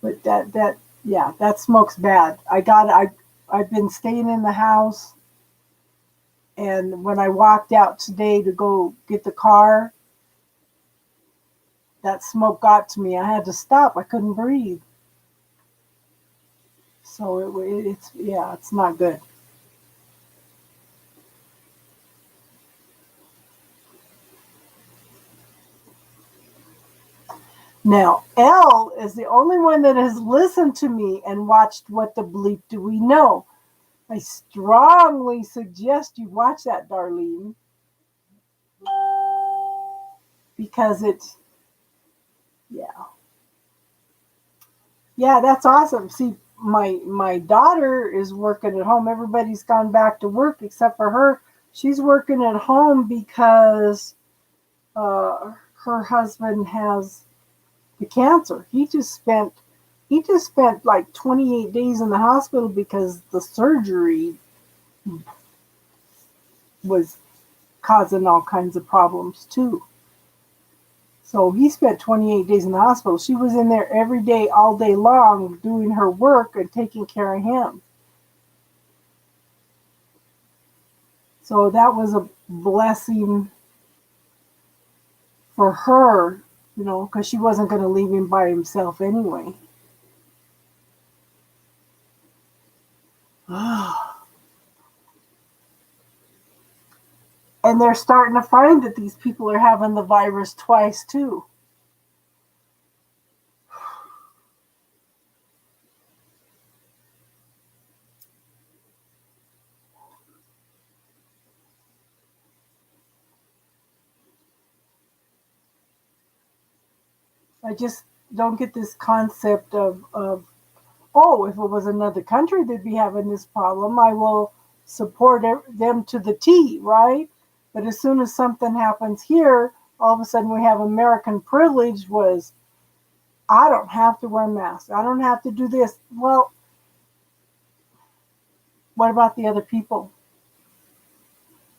But that smoke's bad. I've been staying in the house, and when I walked out today to go get the car, that smoke got to me. I had to stop. I couldn't breathe. So it's not good. Now, Elle is the only one that has listened to me and watched What the Bleep Do We Know. I strongly suggest you watch that, Darlene, because yeah. Yeah, that's awesome. See, my daughter is working at home. Everybody's gone back to work except for her. She's working at home because her husband has the cancer. He just spent like 28 days in the hospital because the surgery was causing all kinds of problems too. So he spent 28 days in the hospital. She was in there every day, all day long, doing her work and taking care of him. So that was a blessing for her, because she wasn't going to leave him by himself anyway. And they're starting to find that these people are having the virus twice too. I just don't get this concept of oh, if it was another country that'd be having this problem, I will support them to the T, right? But as soon as something happens here, all of a sudden we have American privilege was, I don't have to wear masks. I don't have to do this. Well, what about the other people?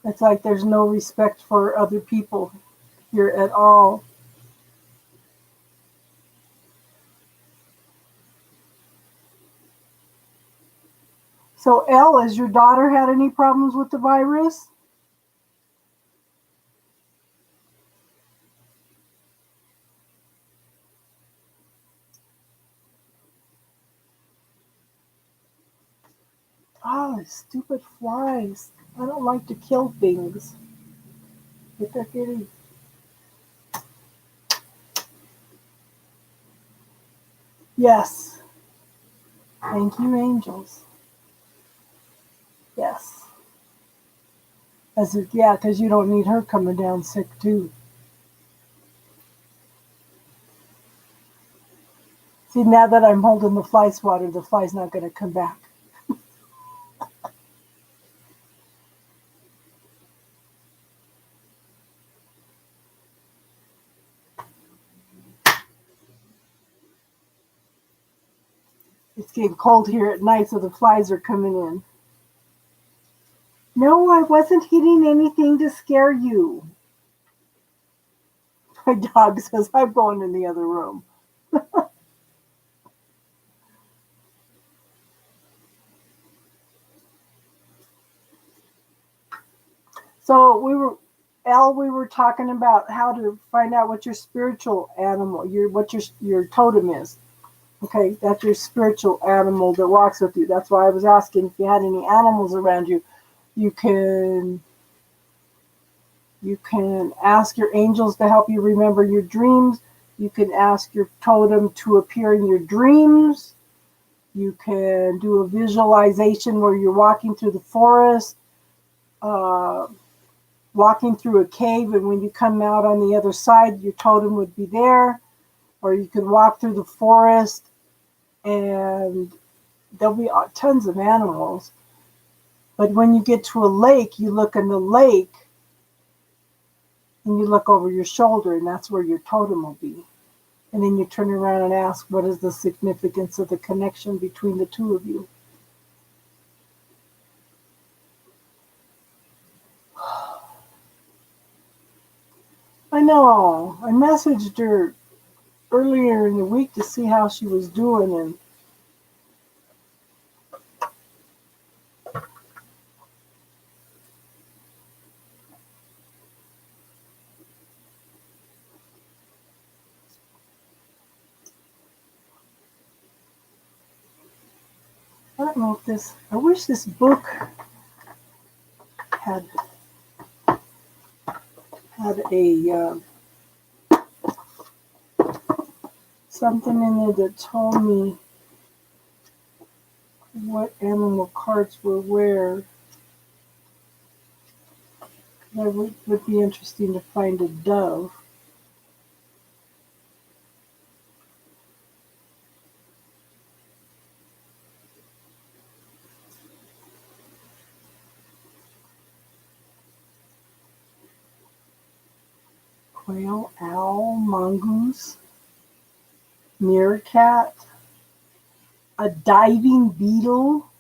It's like there's no respect for other people here at all. So, Elle, has your daughter had any problems with the virus? Oh, stupid flies. I don't like to kill things. But they're getting. Yes. Thank you, angels. Yes. Yeah, because you don't need her coming down sick too. See, now that I'm holding the fly swatter, the fly's not going to come back. It's getting cold here at night, so the flies are coming in. No, I wasn't hitting anything to scare you. My dog says I'm going in the other room. So we were talking about how to find out what your spiritual animal, your totem is. Okay, that's your spiritual animal that walks with you. That's why I was asking if you had any animals around you. You can ask your angels to help you remember your dreams. You can ask your totem to appear in your dreams. You can do a visualization where you're walking through the forest, uh, walking through a cave, and when you come out on the other side, your totem would be there. Or you could walk through the forest and there'll be tons of animals. But when you get to a lake, you look in the lake and you look over your shoulder, and that's where your totem will be. And then you turn around and ask, what is the significance of the connection between the two of you? I know. I messaged her earlier in the week to see how she was doing, and I don't know if this, I wish this book had a something in there that told me what animal cards were where. That would be interesting to find a dove. Quail, owl, mongoose, meerkat, a diving beetle,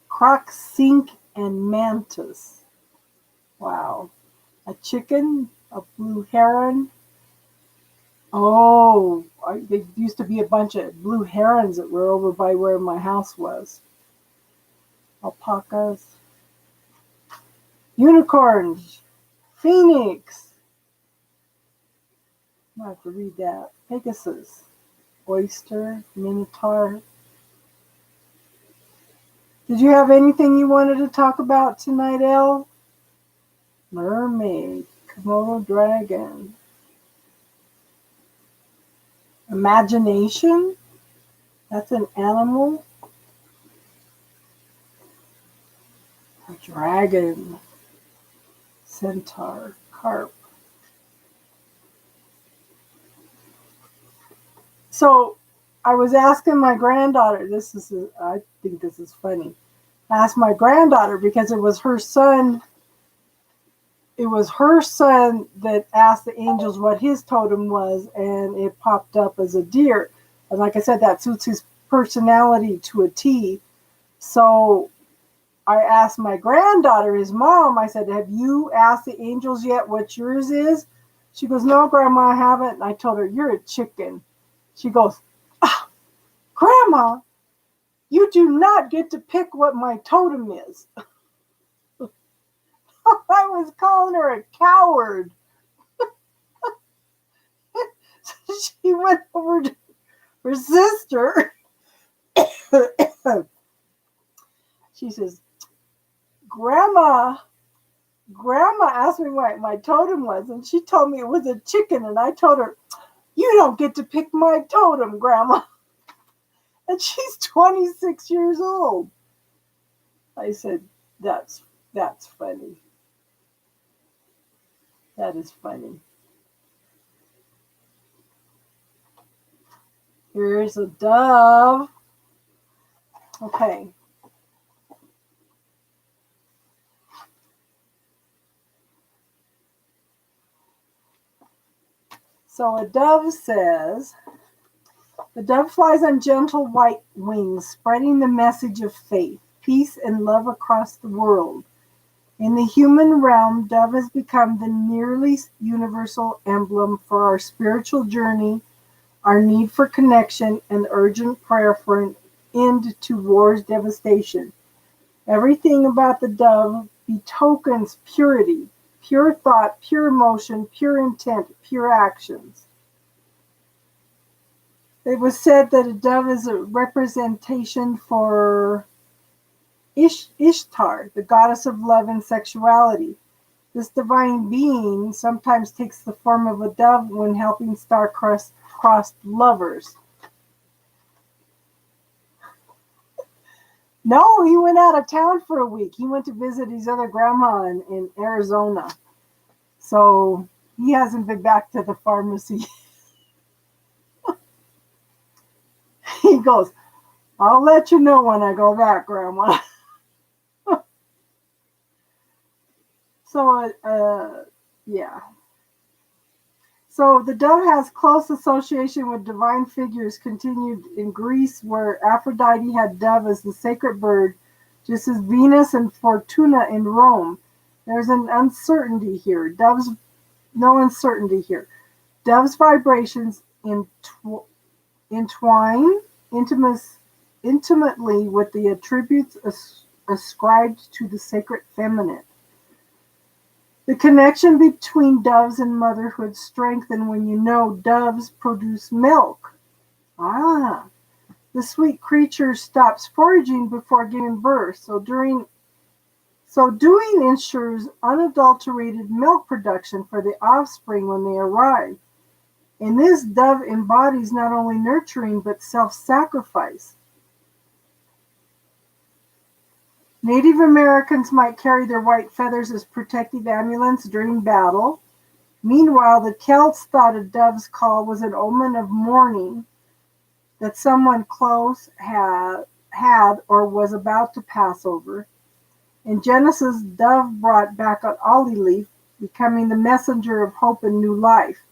croc sink, and mantis. Wow. A chicken, a blue heron. Oh, there used to be a bunch of blue herons that were over by where my house was. Alpacas, unicorns, phoenix. I have to read that. Pegasus, oyster, minotaur. Did you have anything you wanted to talk about tonight, Elle? Mermaid, Komodo dragon. Imagination? That's an animal? A dragon. Centaur, carp. So I was asking my granddaughter, I think this is funny. I asked my granddaughter because it was her son that asked the angels what his totem was, and it popped up as a deer. And like I said, that suits his personality to a T. So I asked my granddaughter, his mom, I said, have you asked the angels yet what yours is? She goes, no, Grandma, I haven't. And I told her, you're a chicken. She goes, ah, Grandma, you do not get to pick what my totem is. I was calling her a coward. So she went over to her sister. She says, Grandma asked me what my totem was, and she told me it was a chicken, and I told her, you don't get to pick my totem, Grandma. And she's 26 years old. I said, that's funny. That is funny. Here's a dove. Okay. So a dove says, the dove flies on gentle white wings, spreading the message of faith, peace, and love across the world. In the human realm, dove has become the nearly universal emblem for our spiritual journey, our need for connection, and urgent prayer for an end to war's devastation. Everything about the dove betokens purity, pure thought, pure emotion, pure intent, pure actions. It was said that a dove is a representation for Ishtar, the goddess of love and sexuality. This divine being sometimes takes the form of a dove when helping star-crossed lovers. No, he went out of town for a week. He went to visit his other grandma in Arizona. So he hasn't been back to the pharmacy. He goes, I'll let you know when I go back, Grandma. So, yeah. So the dove has close association with divine figures continued in Greece, where Aphrodite had dove as the sacred bird, just as Venus and Fortuna in Rome. There's an uncertainty here. No uncertainty here. Dove's vibrations entwine intimately with the attributes ascribed to the sacred feminine. The connection between doves and motherhood strengthens when you know doves produce milk. Ah, the sweet creature stops foraging before giving birth, so doing ensures unadulterated milk production for the offspring when they arrive. And this dove embodies not only nurturing but self-sacrifice. Native Americans might carry their white feathers as protective amulets during battle. Meanwhile, the Celts thought a dove's call was an omen of mourning, that someone close had or was about to pass over. In Genesis, dove brought back an olive leaf, becoming the messenger of hope and new life.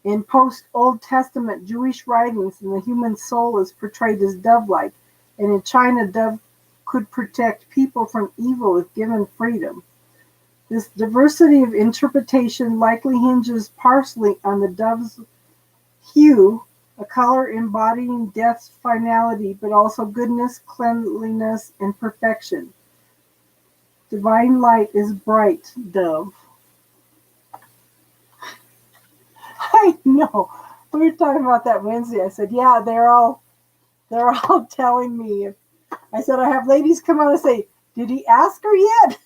In post-Old Testament Jewish writings, the human soul is portrayed as dove-like, and in China, dove could protect people from evil if given freedom. This diversity of interpretation likely hinges partially on the dove's hue, a color embodying death's finality, but also goodness, cleanliness, and perfection. Divine light is bright, dove. I know. We were talking about that Wednesday. I said, yeah, they're all telling me. I said, I have ladies come out and say, did he ask her yet?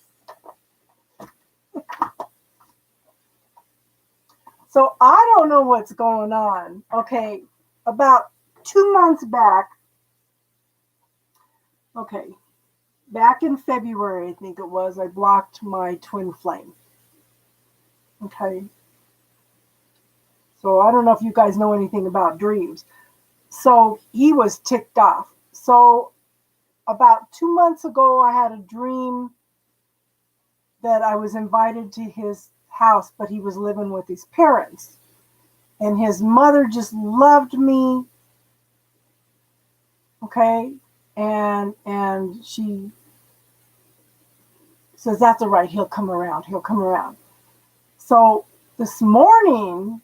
So I don't know what's going on. Okay, about 2 months back, back in February, I think it was, I blocked my twin flame. Okay. So I don't know if you guys know anything about dreams. So he was ticked off. So about 2 months ago, I had a dream that I was invited to his house, but he was living with his parents. And his mother just loved me. Okay. And she says, that's all right. He'll come around. So this morning,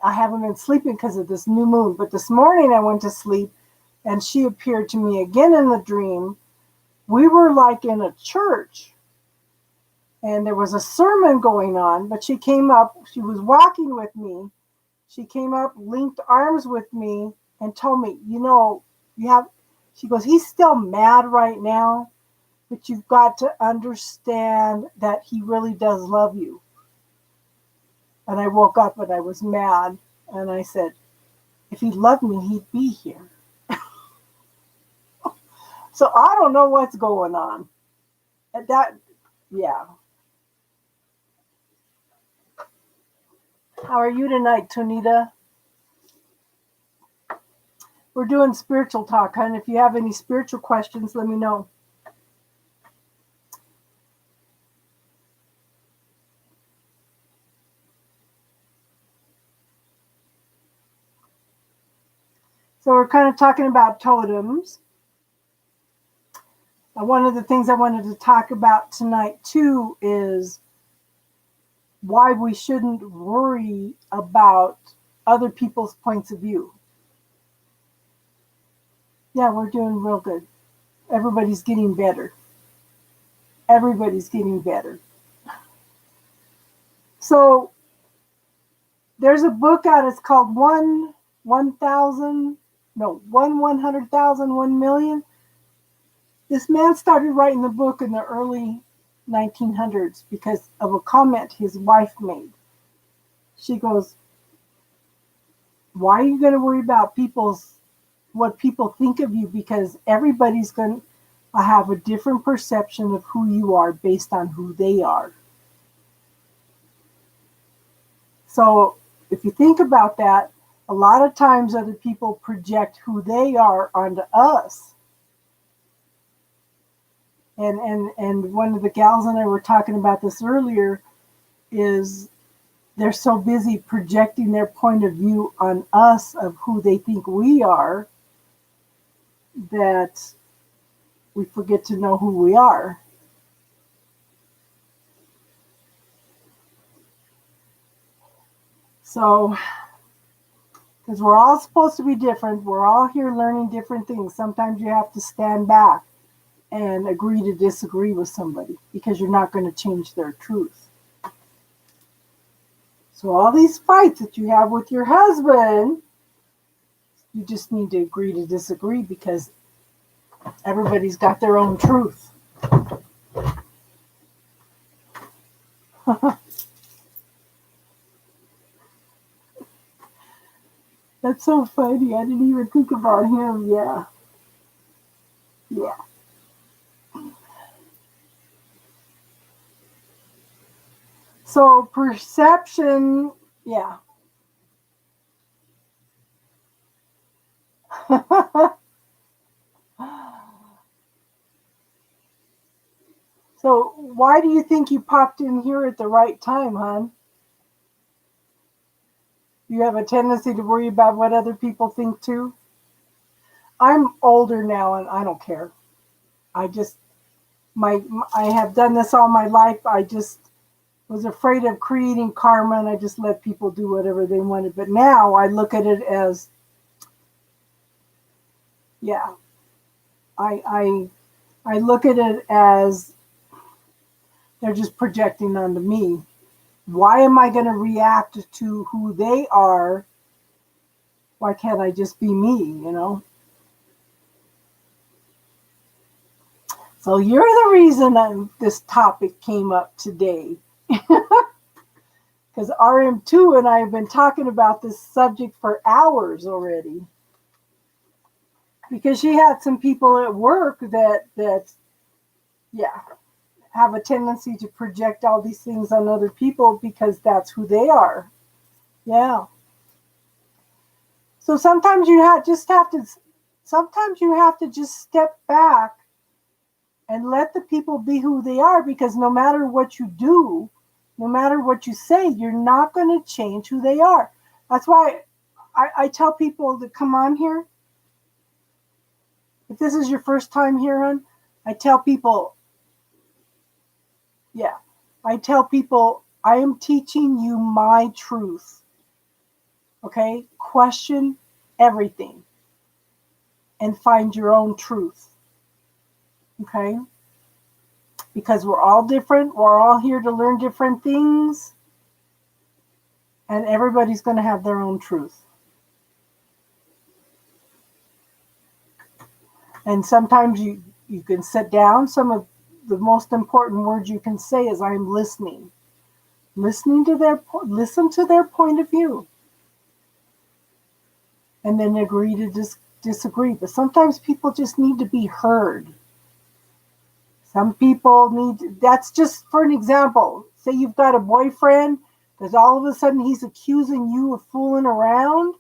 I haven't been sleeping because of this new moon, but this morning I went to sleep and she appeared to me again in the dream. We were like in a church and there was a sermon going on, but she came up, she was walking with me. She came up, linked arms with me and told me, she goes, he's still mad right now, but you've got to understand that he really does love you. And I woke up and I was mad. And I said, if he loved me, he'd be here. So I don't know what's going on. Yeah. How are you tonight, Tonita? We're doing spiritual talk, hon. If you have any spiritual questions, let me know. So we're kind of talking about totems. One of the things I wanted to talk about tonight, too, is why we shouldn't worry about other people's points of view. Yeah, we're doing real good. Everybody's getting better. So there's a book out. It's called 100,000, 1 million. This man started writing the book in the early 1900s because of a comment his wife made. She goes, why are you going to worry about what people think of you? Because everybody's going to have a different perception of who you are based on who they are. So if you think about that, a lot of times other people project who they are onto us. And one of the gals and I were talking about this earlier, is they're so busy projecting their point of view on us of who they think we are that we forget to know who we are. So, because we're all supposed to be different, we're all here learning different things. Sometimes you have to stand back and agree to disagree with somebody because you're not going to change their truth. So all these fights that you have with your husband, you just need to agree to disagree because everybody's got their own truth. That's so funny. I didn't even think about him. Yeah. Yeah. So perception, yeah. So why do you think you popped in here at the right time, hon? You have a tendency to worry about what other people think too? I'm older now and I don't care. I just I have done this all my life. I just was afraid of creating karma and I just let people do whatever they wanted. But now I look at it as, yeah, I look at it as they're just projecting onto me. Why am I going to react to who they are? Why can't I just be me, you know? So you're the reason this topic came up today. Because RM2 and I have been talking about this subject for hours already. Because she had some people at work that yeah, have a tendency to project all these things on other people because that's who they are. Yeah. So sometimes you have to just step back and let the people be who they are, because no matter what you do, no matter what you say, you're not going to change who they are. That's why I tell people to come on here. If this is your first time here, hon, I tell people, I am teaching you my truth. Okay? Question everything and find your own truth. Okay? Because we're all different. We're all here to learn different things. And everybody's going to have their own truth. And sometimes you can sit down. Some of the most important words you can say is, I'm listening. Listen to their point of view. And then agree to disagree. But sometimes people just need to be heard. Some people that's just for an example. Say you've got a boyfriend, because all of a sudden he's accusing you of fooling around.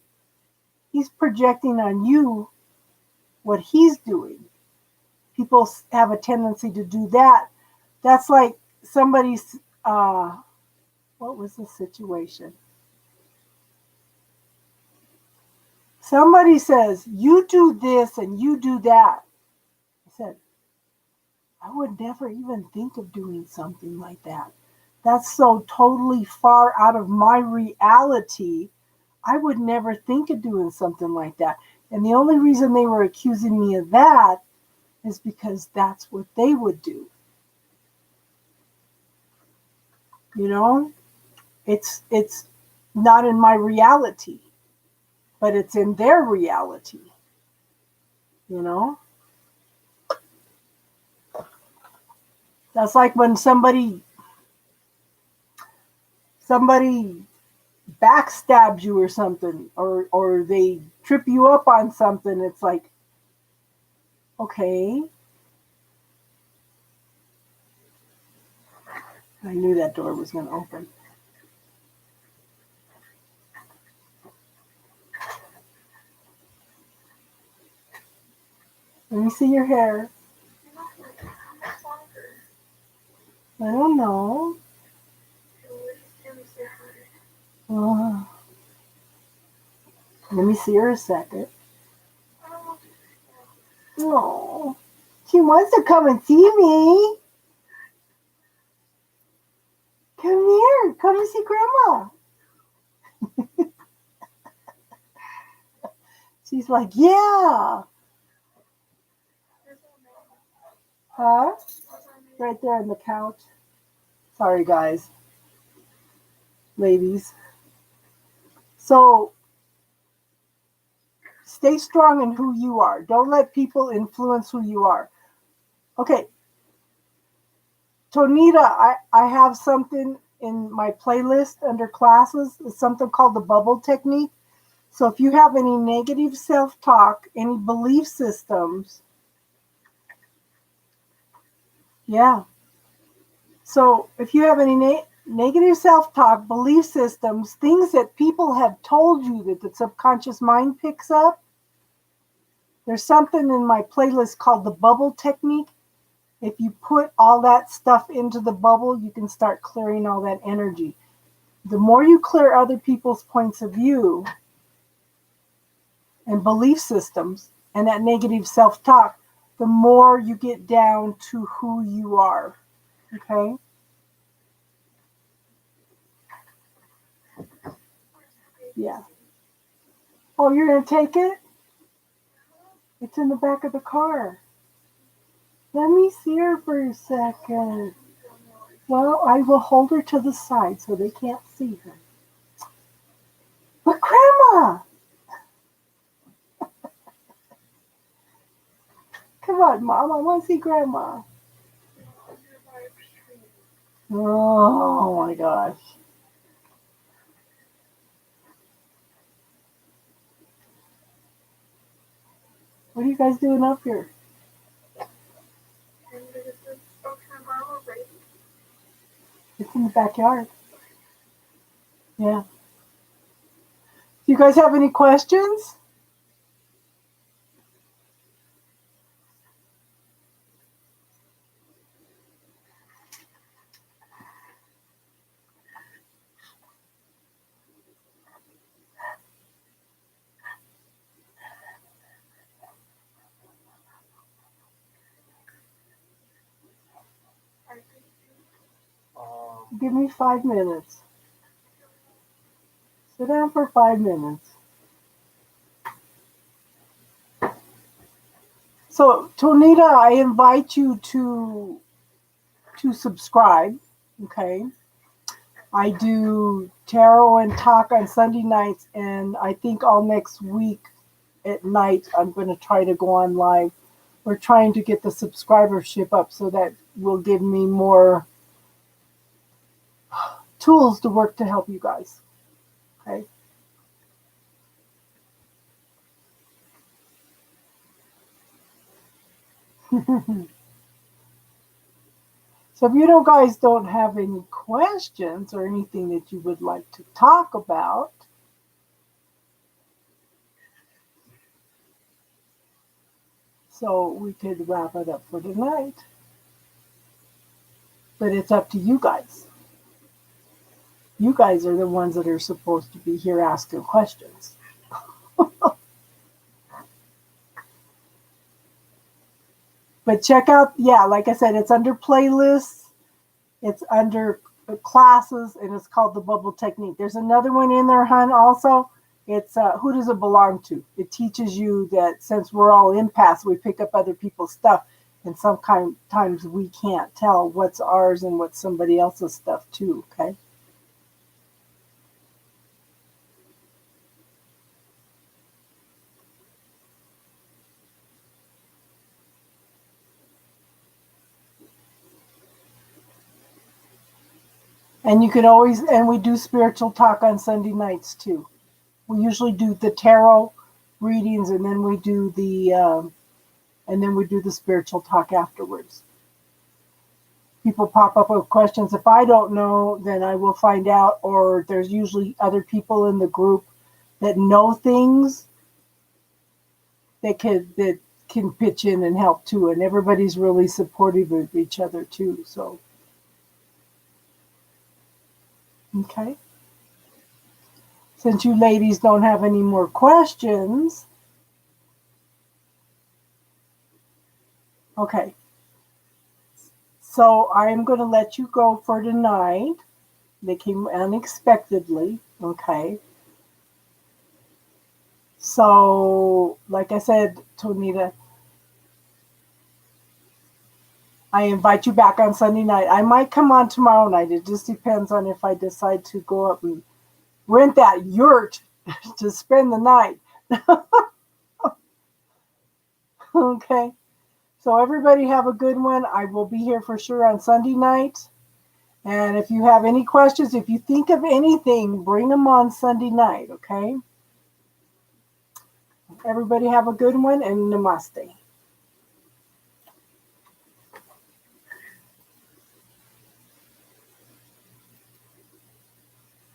He's projecting on you what he's doing. People have a tendency to do that. That's like somebody's, what was the situation? Somebody says, you do this and you do that. I said, I would never even think of doing something like that. That's so totally far out of my reality. I would never think of doing something like that. And the only reason they were accusing me of that is because that's what they would do. You know, it's not in my reality, but it's in their reality. You know, That's like when somebody backstabs you or something, or they trip you up on something. It's like, okay, I knew that door was going to open. Let me see your hair. I don't know. Uh, Let me see her a second. Oh, she wants to come and see me. Come here. Come and see Grandma. She's like, yeah. Huh? Right there on the couch. Sorry, guys. Ladies. So, stay strong in who you are. Don't let people influence who you are. Okay. Tonita, I have something in my playlist under classes. It's something called the bubble technique. So if you have any negative self-talk, any belief systems, yeah. So if you have any negative self-talk, belief systems, things that people have told you that the subconscious mind picks up, there's something in my playlist called the bubble technique. If you put all that stuff into the bubble, you can start clearing all that energy. The more you clear other people's points of view and belief systems and that negative self-talk, the more you get down to who you are. Okay? Yeah. Oh, you're going to take it? It's in the back of the car. Let me see her for a second. Well, I will hold her to the side so they can't see her. But Grandma! Come on, Mom. I want to see Grandma. Oh, my gosh. What are you guys doing up here? It's in the backyard. Yeah. Do you guys have any questions? Give me 5 minutes. Sit down for 5 minutes. So, Tonita, I invite you to subscribe. Okay. I do tarot and talk on Sunday nights, and I think all next week at night I'm going to try to go on live. We're trying to get the subscribership up so that will give me more tools to work to help you guys. Okay. So if you guys don't have any questions or anything that you would like to talk about, so we could wrap it up for tonight. But it's up to you guys. You guys are the ones that are supposed to be here asking questions. But check out, yeah, like I said, it's under playlists, it's under classes, and it's called the bubble technique. There's another one in there, hun, also. It's who does it belong to? It teaches you that since we're all empaths, we pick up other people's stuff, and sometimes we can't tell what's ours and what's somebody else's stuff too. Okay. And you could always, and we do spiritual talk on Sunday nights too. We usually do the tarot readings, and then we do the spiritual talk afterwards. People pop up with questions. If I don't know, then I will find out, or there's usually other people in the group that know things that can pitch in and help too. And everybody's really supportive of each other too. So, okay. Since you ladies don't have any more questions, okay. So I'm going to let you go for tonight. They came unexpectedly, okay? So, like I said, Tonita, I invite you back on Sunday night. I might come on tomorrow night. It just depends on if I decide to go up and rent that yurt to spend the night. Okay. So everybody have a good one. I will be here for sure on Sunday night. And if you have any questions, if you think of anything, bring them on Sunday night, okay? Everybody have a good one, and namaste.